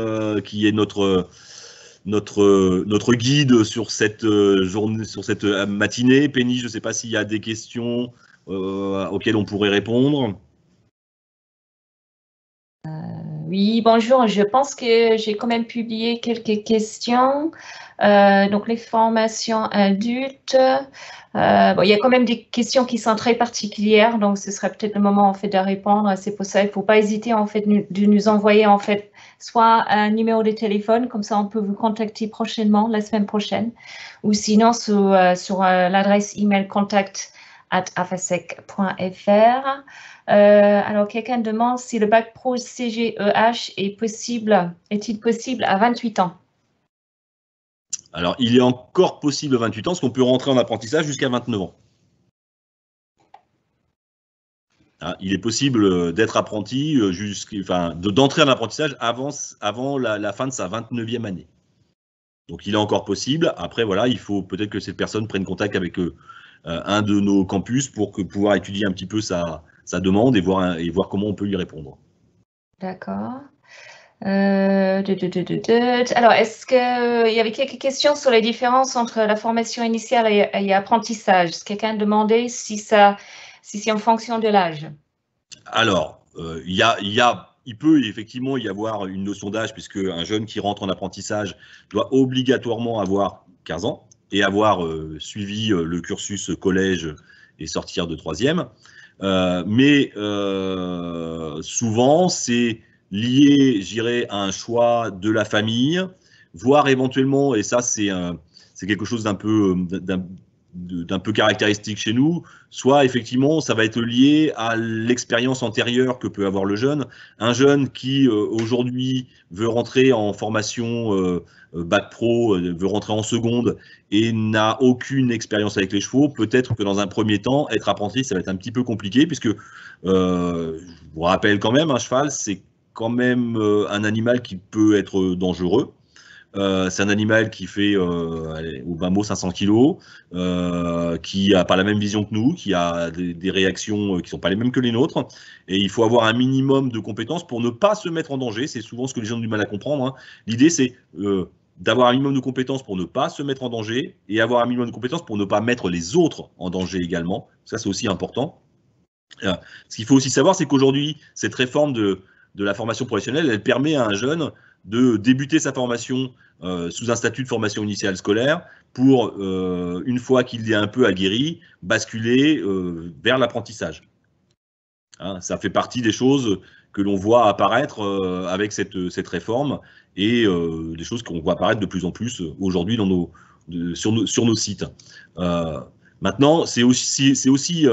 qui est notre guide sur cette journée, sur cette matinée. Penny, je ne sais pas s'il y a des questions auxquelles on pourrait répondre.
Oui, bonjour. Je pense que j'ai quand même publié quelques questions. Donc, les formations adultes. Bon, il y a quand même des questions qui sont très particulières, donc ce serait peut-être le moment en fait de répondre. C'est pour ça qu'il ne faut pas hésiter en fait de nous envoyer en fait soit un numéro de téléphone, comme ça on peut vous contacter prochainement, la semaine prochaine, ou sinon sur l'adresse email contact@afasec.fr. Alors, quelqu'un demande si le bac pro CGEH est-il possible à 28 ans?
Alors, il est encore possible à 28 ans, parce qu'on peut rentrer en apprentissage jusqu'à 29 ans. Il est possible d'être apprenti, d'entrer en apprentissage avant la fin de sa 29e année. Donc, il est encore possible. Après, voilà, il faut peut-être que cette personne prenne contact avec un de nos campus pour pouvoir étudier un petit peu sa demande et voir comment on peut lui répondre.
D'accord. Alors, est-ce qu'il y avait quelques questions sur les différences entre la formation initiale et apprentissage? Quelqu'un demandait si c'est en fonction de l'âge.
Alors, il peut effectivement y avoir une notion d'âge, puisque un jeune qui rentre en apprentissage doit obligatoirement avoir 15 ans et avoir suivi le cursus collège et sortir de 3e. Mais souvent, c'est lié, je dirais, à un choix de la famille, voire éventuellement, et ça c'est quelque chose d'un peu caractéristique chez nous, soit effectivement ça va être lié à l'expérience antérieure que peut avoir le jeune. Un jeune qui aujourd'hui veut rentrer en formation bac pro, veut rentrer en seconde et n'a aucune expérience avec les chevaux, peut-être que dans un premier temps, être apprenti, ça va être un petit peu compliqué, puisque je vous rappelle quand même, un cheval, c'est quand même un animal qui peut être dangereux. C'est un animal qui fait au bas mot 500 kg, qui n'a pas la même vision que nous, qui a des réactions qui ne sont pas les mêmes que les nôtres. Et il faut avoir un minimum de compétences pour ne pas se mettre en danger. C'est souvent ce que les gens ont du mal à comprendre, hein. L'idée, c'est d'avoir un minimum de compétences pour ne pas se mettre en danger et avoir un minimum de compétences pour ne pas mettre les autres en danger également. Ça, c'est aussi important. Ce qu'il faut aussi savoir, c'est qu'aujourd'hui, cette réforme de la formation professionnelle, elle permet à un jeune de débuter sa formation sous un statut de formation initiale scolaire pour, une fois qu'il est un peu aguerri, basculer vers l'apprentissage. Hein, ça fait partie des choses que l'on voit apparaître avec cette réforme et des choses qu'on voit apparaître de plus en plus aujourd'hui sur nos sites. Maintenant, c'est aussi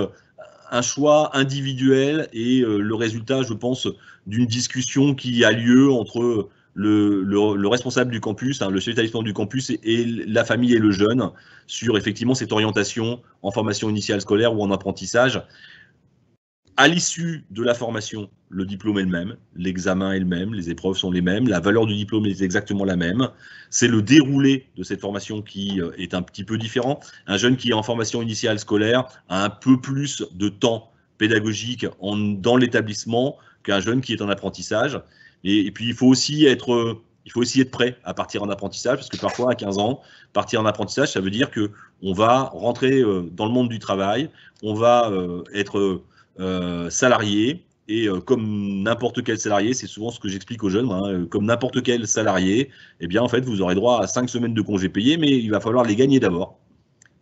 un choix individuel et le résultat, je pense, d'une discussion qui a lieu entre le responsable du campus, hein, le chef d'établissement du campus et la famille et le jeune sur effectivement cette orientation en formation initiale scolaire ou en apprentissage. À l'issue de la formation, le diplôme est le même, l'examen est le même, les épreuves sont les mêmes, la valeur du diplôme est exactement la même. C'est le déroulé de cette formation qui est un petit peu différent. Un jeune qui est en formation initiale scolaire a un peu plus de temps pédagogique dans l'établissement qu'un jeune qui est en apprentissage. Et puis, il faut aussi être prêt à partir en apprentissage, parce que parfois, à 15 ans, partir en apprentissage, ça veut dire qu'on va rentrer dans le monde du travail, on va être salarié, et comme n'importe quel salarié, c'est souvent ce que j'explique aux jeunes, hein, comme n'importe quel salarié, eh bien, en fait, vous aurez droit à 5 semaines de congés payés, mais il va falloir les gagner d'abord.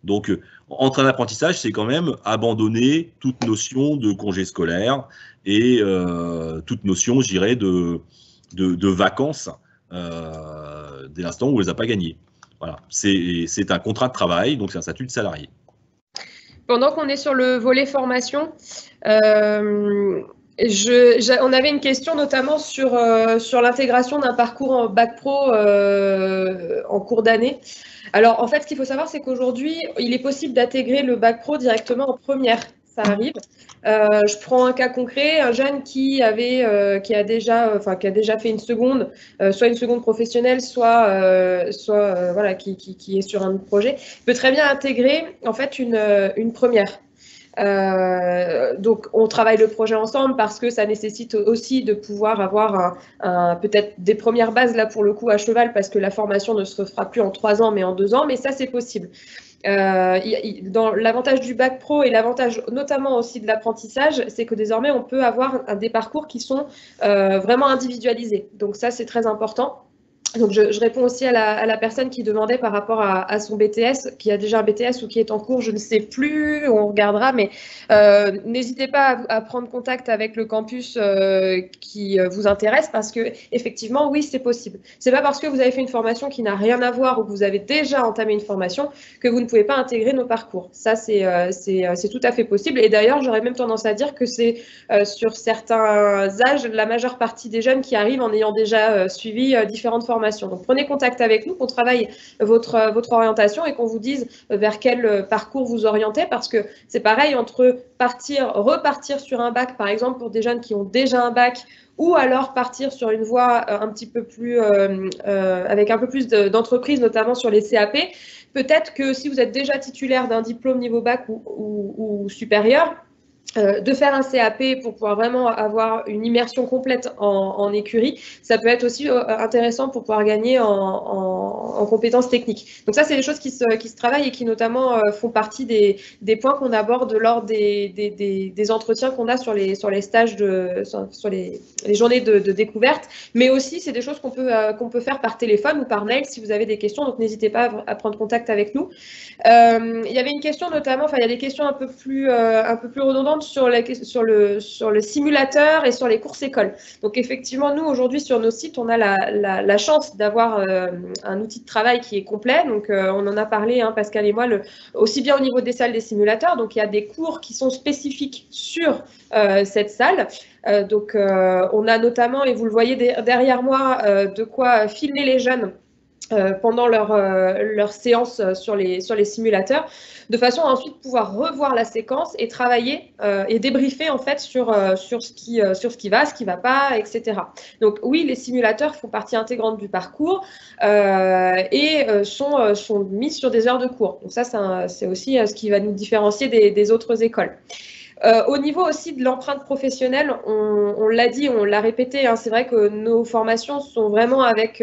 Donc, entrer en apprentissage, c'est quand même abandonner toute notion de congé scolaire et toute notion, je dirais, de vacances dès l'instant où on ne les a pas gagnées. Voilà, c'est un contrat de travail, donc c'est un statut de salarié.
Pendant qu'on est sur le volet formation, on avait une question notamment sur l'intégration d'un parcours en bac pro en cours d'année. Alors, en fait, ce qu'il faut savoir, c'est qu'aujourd'hui, il est possible d'intégrer le bac pro directement en première. Ça arrive. Je prends un cas concret, un jeune qui a déjà fait une seconde, soit une seconde professionnelle, soit voilà, qui est sur un projet, peut très bien intégrer en fait une première. Donc, on travaille le projet ensemble parce que ça nécessite aussi de pouvoir avoir peut-être des premières bases, là, pour le coup, à cheval, parce que la formation ne se fera plus en 3 ans, mais en 2 ans, mais ça, c'est possible. Dans l'avantage du bac pro et l'avantage notamment aussi de l'apprentissage, c'est que désormais, on peut avoir des parcours qui sont vraiment individualisés. Donc, ça, c'est très important. Donc, je réponds aussi à la personne qui demandait par rapport à son BTS, qui a déjà un BTS ou qui est en cours, je ne sais plus, on regardera, mais n'hésitez pas à prendre contact avec le campus qui vous intéresse, parce que effectivement, oui, c'est possible. C'est pas parce que vous avez fait une formation qui n'a rien à voir ou que vous avez déjà entamé une formation que vous ne pouvez pas intégrer nos parcours. Ça, c'est tout à fait possible. Et d'ailleurs, j'aurais même tendance à dire que c'est sur certains âges, la majeure partie des jeunes qui arrivent en ayant déjà suivi différentes formations formation. Donc prenez contact avec nous, qu'on travaille votre orientation et qu'on vous dise vers quel parcours vous orienter, parce que c'est pareil entre repartir sur un bac, par exemple pour des jeunes qui ont déjà un bac, ou alors partir sur une voie un petit peu plus, avec un peu plus d'entreprises, notamment sur les CAP. Peut-être que si vous êtes déjà titulaire d'un diplôme niveau bac ou supérieur, de faire un CAP pour pouvoir vraiment avoir une immersion complète en écurie, ça peut être aussi intéressant pour pouvoir gagner en compétences techniques. Donc ça, c'est des choses qui se travaillent et qui notamment font partie des points qu'on aborde lors des entretiens qu'on a sur les stages, sur les journées de découverte, mais aussi c'est des choses qu'on peut faire par téléphone ou par mail si vous avez des questions, donc n'hésitez pas à prendre contact avec nous. Il y avait une question notamment, il y a des questions un peu plus redondantes sur le simulateur et sur les courses écoles. Donc effectivement, nous aujourd'hui sur nos sites, on a la chance d'avoir un outil de travail qui est complet. Donc on en a parlé, Pascal et moi, aussi bien au niveau des salles des simulateurs. Donc il y a des cours qui sont spécifiques sur cette salle. Donc on a notamment, et vous le voyez derrière moi, de quoi filmer les jeunes pendant leur séance sur les simulateurs, de façon à ensuite pouvoir revoir la séquence et travailler et débriefer en fait sur ce qui va pas, etc. Donc oui, les simulateurs font partie intégrante du parcours et sont mis sur des heures de cours. Donc ça, c'est aussi ce qui va nous différencier des autres écoles. Au niveau aussi de l'empreinte professionnelle, on l'a dit, on l'a répété, c'est vrai que nos formations sont vraiment avec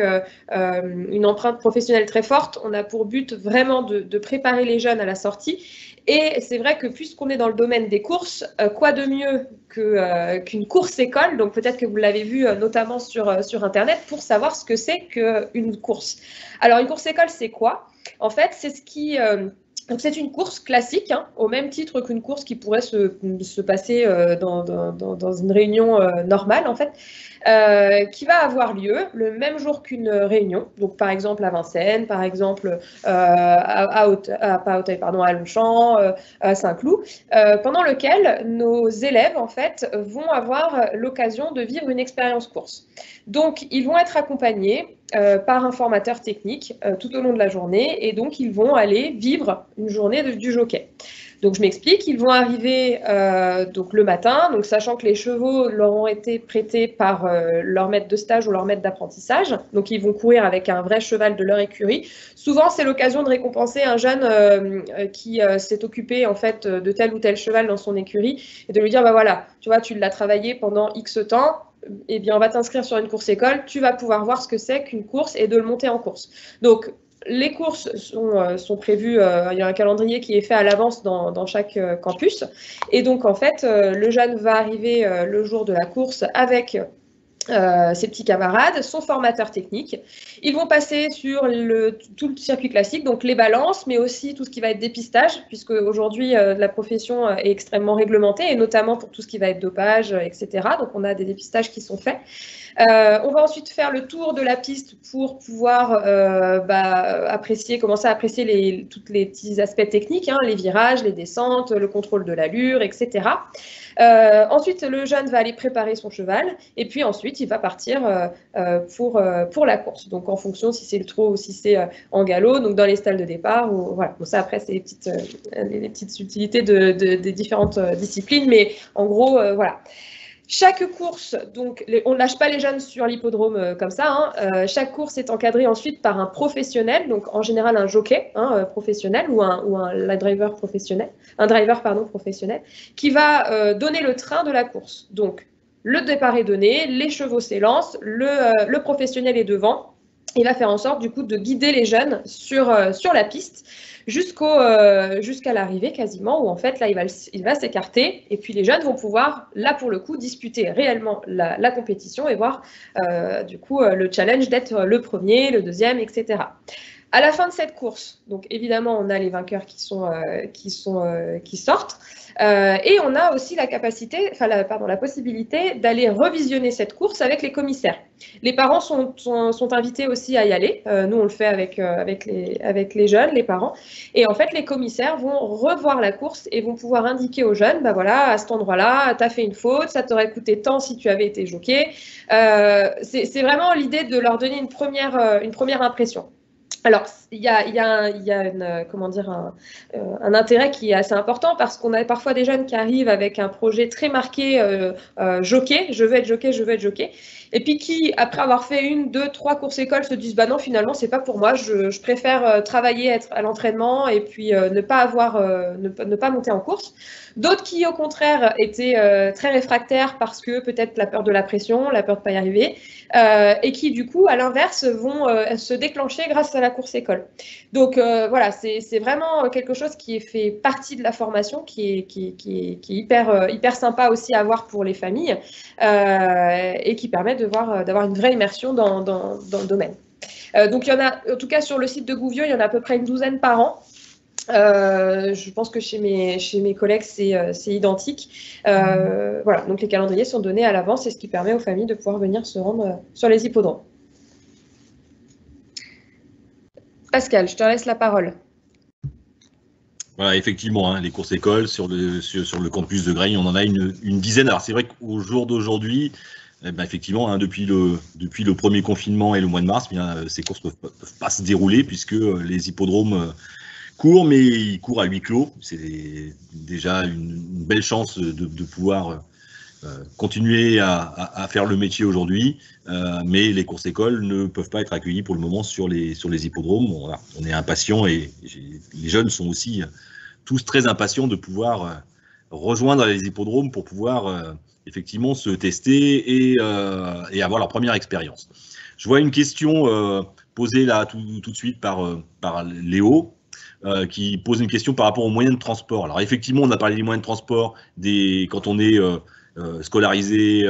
une empreinte professionnelle très forte. On a pour but vraiment de préparer les jeunes à la sortie. Et c'est vrai que puisqu'on est dans le domaine des courses, quoi de mieux qu'une course école, donc peut-être que vous l'avez vu notamment sur Internet, pour savoir ce que c'est qu'une course. Alors une course école, c'est quoi? En fait, c'est ce qui... Donc c'est une course classique, au même titre qu'une course qui pourrait se passer dans une réunion normale, en fait, qui va avoir lieu le même jour qu'une réunion. Donc par exemple à Vincennes, par exemple à Longchamp, à Saint-Cloud, pendant lequel nos élèves en fait vont avoir l'occasion de vivre une expérience course. Donc ils vont être accompagnés par un formateur technique tout au long de la journée, et donc ils vont aller vivre une journée du jockey. Donc je m'explique, ils vont arriver donc le matin, donc sachant que les chevaux leur ont été prêtés par leur maître de stage ou leur maître d'apprentissage, donc ils vont courir avec un vrai cheval de leur écurie. Souvent c'est l'occasion de récompenser un jeune qui s'est occupé en fait de tel ou tel cheval dans son écurie, et de lui dire bah voilà, tu vois, tu l'as travaillé pendant X temps, eh bien on va t'inscrire sur une course école, tu vas pouvoir voir ce que c'est qu'une course et de le monter en course. Donc les courses sont prévues, il y a un calendrier qui est fait à l'avance dans chaque campus. Et donc, en fait, le jeune va arriver le jour de la course avec ses petits camarades, son formateur technique. Ils vont passer sur tout le circuit classique, donc les balances, mais aussi tout ce qui va être dépistage, puisque aujourd'hui, la profession est extrêmement réglementée, et notamment pour tout ce qui va être dopage, etc. Donc, on a des dépistages qui sont faits. On va ensuite faire le tour de la piste pour pouvoir commencer à apprécier tous les petits aspects techniques, les virages, les descentes, le contrôle de l'allure, etc. Ensuite, le jeune va aller préparer son cheval, et puis ensuite, il va partir pour la course. Donc, en fonction si c'est le trot ou si c'est en galop, donc dans les stalles de départ. Voilà. Bon, ça, après, c'est les petites subtilités des différentes disciplines, mais en gros, voilà. Chaque course, donc on ne lâche pas les jeunes sur l'hippodrome comme ça. Chaque course est encadrée ensuite par un professionnel, donc en général un jockey professionnel ou un driver professionnel, professionnel, qui va donner le train de la course. Donc le départ est donné, les chevaux s'élancent, le professionnel est devant. Il va faire en sorte du coup de guider les jeunes sur la piste jusqu'à l'arrivée quasiment, où en fait là il va s'écarter, et puis les jeunes vont pouvoir là pour le coup disputer réellement la compétition et voir du coup le challenge d'être le premier, le deuxième, etc. À la fin de cette course, donc évidemment, on a les vainqueurs qui sortent, et on a aussi la possibilité d'aller revisionner cette course avec les commissaires. Les parents sont invités aussi à y aller. Nous, on le fait avec les jeunes, les parents. Et en fait, les commissaires vont revoir la course et vont pouvoir indiquer aux jeunes, bah voilà, à cet endroit-là, tu as fait une faute, ça t'aurait coûté tant si tu avais été jockey. C'est vraiment l'idée de leur donner une première impression. Alors, il y a un intérêt qui est assez important parce qu'on a parfois des jeunes qui arrivent avec un projet très marqué jockey, je veux être jockey, je veux être jockey, et puis qui, après avoir fait 1, 2, 3 courses écoles, se disent bah non, finalement, c'est pas pour moi, je préfère travailler, être à l'entraînement et puis ne pas monter en course. D'autres qui, au contraire, étaient très réfractaires parce que peut-être la peur de la pression, la peur de ne pas y arriver, et qui, du coup, à l'inverse, vont se déclencher grâce à la course école. Donc, voilà, c'est vraiment quelque chose qui fait partie de la formation, qui est hyper sympa aussi à voir pour les familles, et qui permet d'avoir une vraie immersion dans le domaine. Donc, il y en a, en tout cas, sur le site de Gouvieux, il y en a à peu près une douzaine par an. Je pense que chez mes collègues, c'est identique. Voilà, donc les calendriers sont donnés à l'avance et ce qui permet aux familles de pouvoir venir se rendre sur les hippodromes. Pascal, je te laisse la parole.
Voilà, effectivement, hein, les courses écoles sur le campus de Grailles, on en a une dizaine. Alors c'est vrai qu'au jour d'aujourd'hui, effectivement, hein, depuis le premier confinement et le mois de mars, ces courses ne peuvent pas se dérouler puisque les hippodromes court, mais il court à huis clos. C'est déjà une belle chance de pouvoir continuer à faire le métier aujourd'hui, mais les courses écoles ne peuvent pas être accueillies pour le moment sur les hippodromes. Bon, voilà, on est impatients et les jeunes sont aussi tous très impatients de pouvoir rejoindre les hippodromes pour pouvoir effectivement se tester et avoir leur première expérience. Je vois une question posée là tout de suite par Léo. Qui pose une question par rapport aux moyens de transport. Alors effectivement, on a parlé des moyens de transport quand on est scolarisé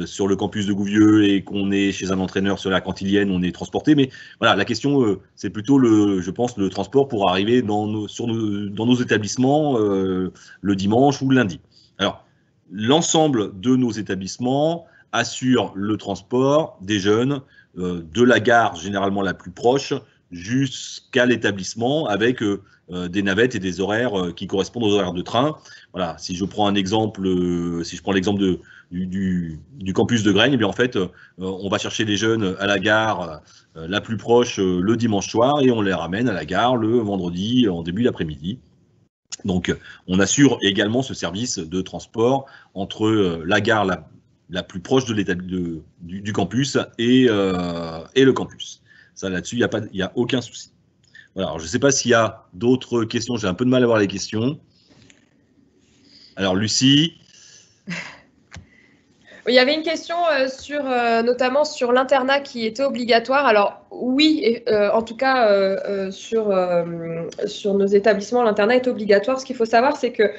sur le campus de Gouvieux et qu'on est chez un entraîneur sur la Cantilienne, on est transporté. Mais voilà, la question, c'est plutôt je pense, le transport pour arriver dans nos établissements le dimanche ou le lundi. Alors, l'ensemble de nos établissements assure le transport des jeunes de la gare généralement la plus proche jusqu'à l'établissement avec des navettes et des horaires qui correspondent aux horaires de train. Voilà, si je prends un exemple, si je prends l'exemple du campus de Grailles, eh bien en fait, on va chercher les jeunes à la gare la plus proche le dimanche soir et on les ramène à la gare le vendredi en début d'après-midi. Donc, on assure également ce service de transport entre la gare la plus proche du campus et le campus. Ça, là-dessus, il n'y a aucun souci. Voilà, alors, je ne sais pas s'il y a d'autres questions. J'ai un peu de mal à voir les questions. Alors, Lucie.
Il y avait une question notamment sur l'internat qui était obligatoire. Alors oui, en tout cas sur nos établissements, l'internat est obligatoire. Ce qu'il faut savoir, c'est que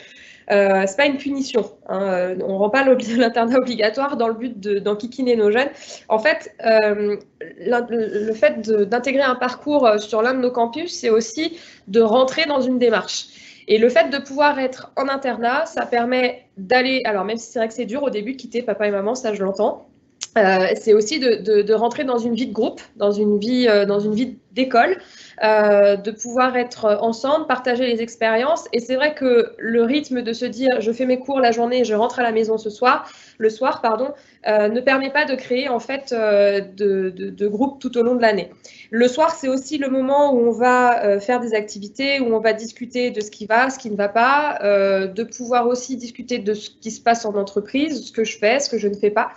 c'est pas une punition. Hein. On ne rend pas l'internat obligatoire dans le but d'enquiquiner nos jeunes. En fait, le fait d'intégrer un parcours sur l'un de nos campus, c'est aussi de rentrer dans une démarche. Et le fait de pouvoir être en internat, ça permet d'aller, alors même si c'est vrai que c'est dur au début de quitter papa et maman, ça je l'entends, c'est aussi de rentrer dans une vie de groupe, dans une vie d'école, de pouvoir être ensemble, partager les expériences. Et c'est vrai que le rythme de se dire je fais mes cours la journée et je rentre à la maison le soir, ne permet pas de créer en fait de groupe tout au long de l'année. Le soir, c'est aussi le moment où on va faire des activités, où on va discuter de ce qui va, ce qui ne va pas, de pouvoir aussi discuter de ce qui se passe en entreprise, ce que je fais, ce que je ne fais pas.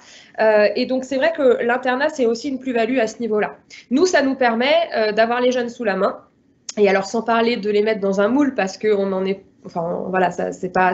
Et donc, c'est vrai que l'internat, c'est aussi une plus-value à ce niveau-là. Nous, ça nous permet d'avoir les jeunes sous la main. Et alors, sans parler de les mettre dans un moule, parce qu'on en est... Enfin, voilà, c'est pas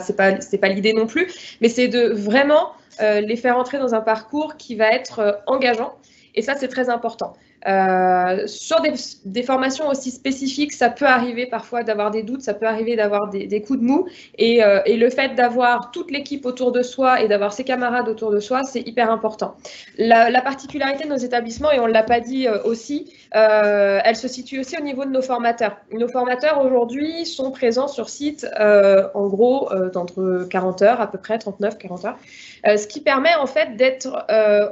l'idée non plus. Mais c'est de vraiment les faire entrer dans un parcours qui va être engageant. Et ça, c'est très important. Sur des formations aussi spécifiques, ça peut arriver parfois d'avoir des doutes, ça peut arriver d'avoir des coups de mou. Et le fait d'avoir toute l'équipe autour de soi et d'avoir ses camarades autour de soi, c'est hyper important. La particularité de nos établissements, et on ne l'a pas dit aussi, elle se situe aussi au niveau de nos formateurs. Nos formateurs aujourd'hui sont présents sur site en gros d'entre 40 heures à peu près, 39-40 heures. Ce qui permet en fait d'être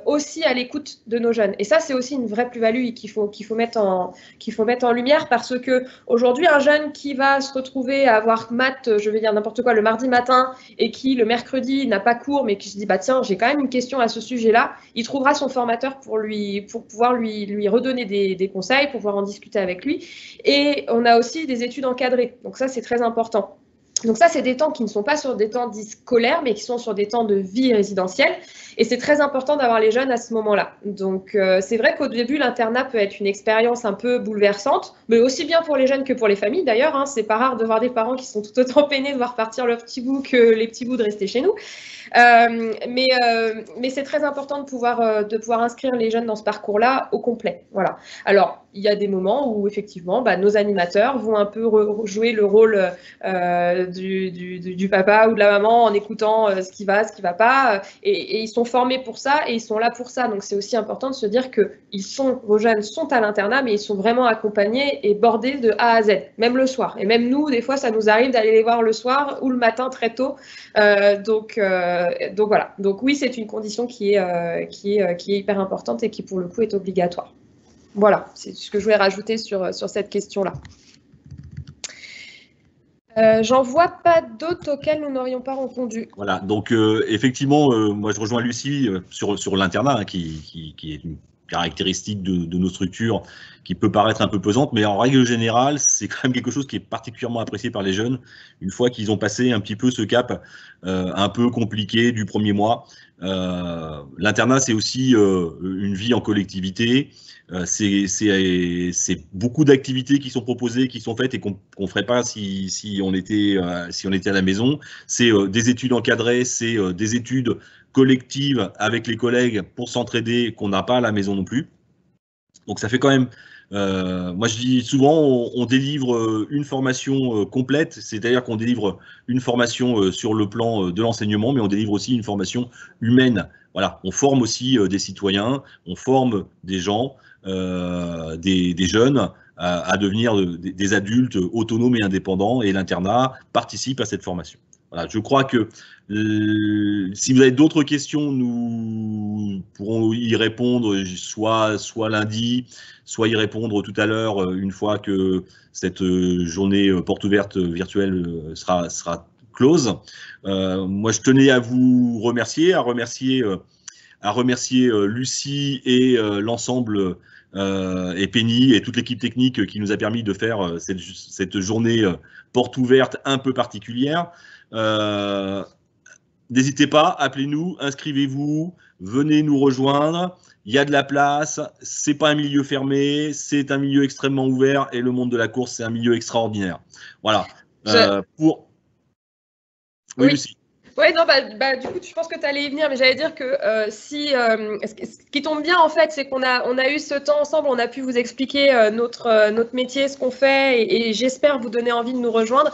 aussi à l'écoute de nos jeunes. Et ça, c'est aussi une vraie plus-value qu'il faut mettre en lumière, parce que aujourd'hui, un jeune qui va se retrouver à avoir maths, je vais dire n'importe quoi, le mardi matin, et qui le mercredi n'a pas cours, mais qui se dit bah tiens, j'ai quand même une question à ce sujet-là, il trouvera son formateur pour pouvoir lui redonner des conseils, pour pouvoir en discuter avec lui. Et on a aussi des études encadrées. Donc ça, c'est très important. Donc ça, c'est des temps qui ne sont pas sur des temps dits scolaires, mais qui sont sur des temps de vie résidentielle. Et c'est très important d'avoir les jeunes à ce moment-là. Donc c'est vrai qu'au début, l'internat peut être une expérience un peu bouleversante, mais aussi bien pour les jeunes que pour les familles d'ailleurs. Hein. C'est pas rare de voir des parents qui sont tout autant peinés de voir partir leurs petits bouts que les petits bouts de rester chez nous. Mais c'est très important de pouvoir inscrire les jeunes dans ce parcours-là au complet. Voilà. Alors, il y a des moments où, effectivement, nos animateurs vont un peu jouer le rôle du papa ou de la maman en écoutant ce qui va pas. Et ils sont formés pour ça et ils sont là pour ça. Donc, c'est aussi important de se dire que vos jeunes sont à l'internat, mais ils sont vraiment accompagnés et bordés de A à Z, même le soir. Et même nous, des fois, ça nous arrive d'aller les voir le soir ou le matin très tôt. Donc voilà. Donc oui, c'est une condition qui est hyper importante et qui pour le coup est obligatoire. Voilà, c'est ce que je voulais rajouter sur cette question-là. J'en vois pas d'autres auxquels nous n'aurions pas répondu.
Voilà, donc effectivement, moi je rejoins Lucie sur l'internat, hein, qui est une caractéristique de nos structures qui peut paraître un peu pesante, mais en règle générale, c'est quand même quelque chose qui est particulièrement apprécié par les jeunes, une fois qu'ils ont passé un petit peu ce cap un peu compliqué du premier mois. L'internat, c'est aussi une vie en collectivité. C'est beaucoup d'activités qui sont proposées, qui sont faites et qu'on ne ferait pas si on était à la maison. C'est des études encadrées, c'est des études collectives avec les collègues pour s'entraider qu'on n'a pas à la maison non plus. Donc ça fait quand même, moi je dis souvent, on délivre une formation complète, c'est-à-dire qu'on délivre une formation sur le plan de l'enseignement, mais on délivre aussi une formation humaine. Voilà, on forme aussi des citoyens, on forme des gens, des jeunes à devenir des adultes autonomes et indépendants, et l'internat participe à cette formation. Voilà, je crois que si vous avez d'autres questions, nous pourrons y répondre soit lundi, soit y répondre tout à l'heure, une fois que cette journée porte ouverte virtuelle sera close. Moi, je tenais à vous remercier, à remercier Lucie et l'ensemble et Penny et toute l'équipe technique qui nous a permis de faire cette journée porte ouverte un peu particulière. N'hésitez pas, appelez-nous, inscrivez-vous, venez nous rejoindre. Il y a de la place, c'est pas un milieu fermé, c'est un milieu extrêmement ouvert et le monde de la course, c'est un milieu extraordinaire. Voilà. Oui, Lucie.
Oui, non, du coup, je pense que tu allais y venir, mais j'allais dire que ce qui tombe bien, en fait, c'est qu'on a eu ce temps ensemble, on a pu vous expliquer notre métier, ce qu'on fait, et j'espère vous donner envie de nous rejoindre.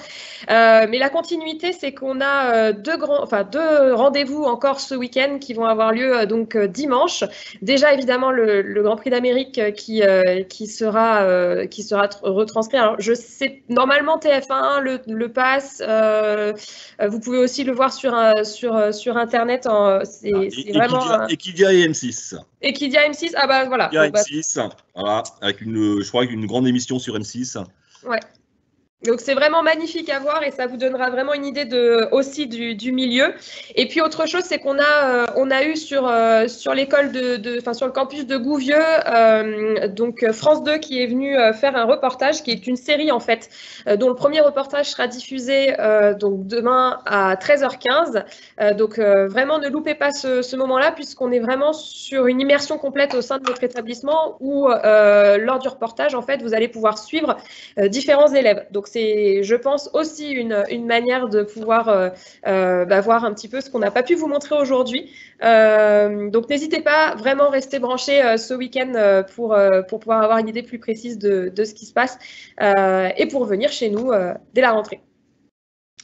Mais la continuité, c'est qu'on a deux rendez-vous encore ce week-end qui vont avoir lieu donc dimanche. Déjà, évidemment, le Grand Prix d'Amérique qui sera retranscrit. Alors, je sais, normalement, TF1 le passe. Vous pouvez aussi le voir sur Internet. C'est vraiment.
Equidia et M6.
Equidia M6, ah bah voilà.
M6, voilà, avec je crois une grande émission sur M6.
Ouais. Donc c'est vraiment magnifique à voir et ça vous donnera vraiment une idée aussi du milieu. Et puis autre chose, c'est qu'on a eu sur l'école sur le campus de Gouvieux, donc France 2 qui est venu faire un reportage qui est une série en fait, dont le premier reportage sera diffusé donc demain à 13h15. Donc vraiment ne loupez pas ce moment-là puisqu'on est vraiment sur une immersion complète au sein de notre établissement où lors du reportage en fait vous allez pouvoir suivre différents élèves. Donc Donc c'est, je pense, aussi une manière de pouvoir voir un petit peu ce qu'on n'a pas pu vous montrer aujourd'hui. Donc n'hésitez pas, vraiment rester branchés ce week-end pour pouvoir avoir une idée plus précise de ce qui se passe et pour venir chez nous dès la rentrée.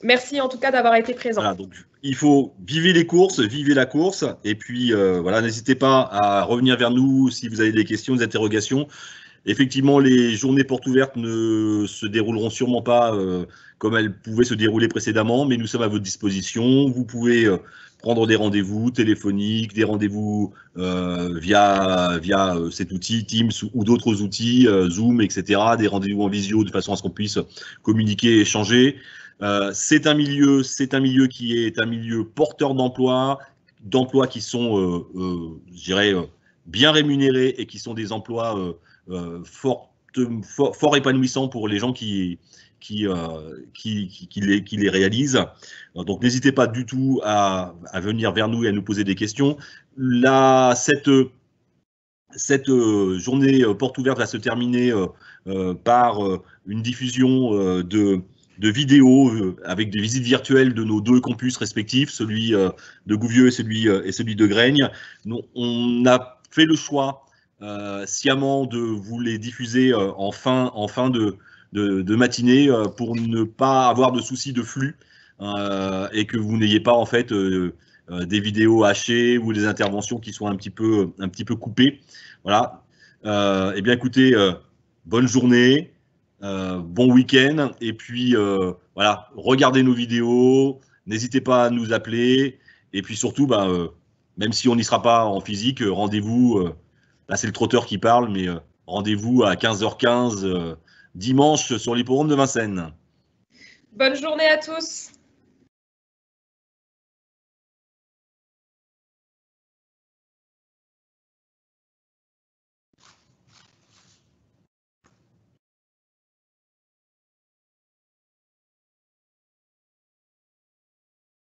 Merci en tout cas d'avoir été présent.
Voilà, donc il faut vivre les courses, vivez la course, et puis voilà, n'hésitez pas à revenir vers nous si vous avez des questions, des interrogations. Effectivement, les journées portes ouvertes ne se dérouleront sûrement pas comme elles pouvaient se dérouler précédemment, mais nous sommes à votre disposition. Vous pouvez prendre des rendez-vous téléphoniques, des rendez-vous via cet outil Teams ou d'autres outils, Zoom, etc., des rendez-vous en visio de façon à ce qu'on puisse communiquer et échanger. C'est un milieu qui est un milieu porteur d'emplois qui sont, je dirais, bien rémunérés et qui sont des emplois fort épanouissants pour les gens qui les réalisent. Donc n'hésitez pas du tout à venir vers nous et à nous poser des questions. Cette journée porte ouverte va se terminer par une diffusion de vidéos avec des visites virtuelles de nos 2 campus respectifs, celui de Gouvieux et celui de Graignes. On a fait le choix sciemment de vous les diffuser en fin de matinée pour ne pas avoir de soucis de flux et que vous n'ayez pas en fait des vidéos hachées ou des interventions qui soient un petit peu coupées. Voilà. Eh bien écoutez, bonne journée. Bon week-end, et puis voilà, regardez nos vidéos, n'hésitez pas à nous appeler, et puis surtout, même si on n'y sera pas en physique, rendez-vous, là c'est le trotteur qui parle, mais rendez-vous à 15h15 dimanche sur l'hippodrome de Vincennes.
Bonne journée à tous.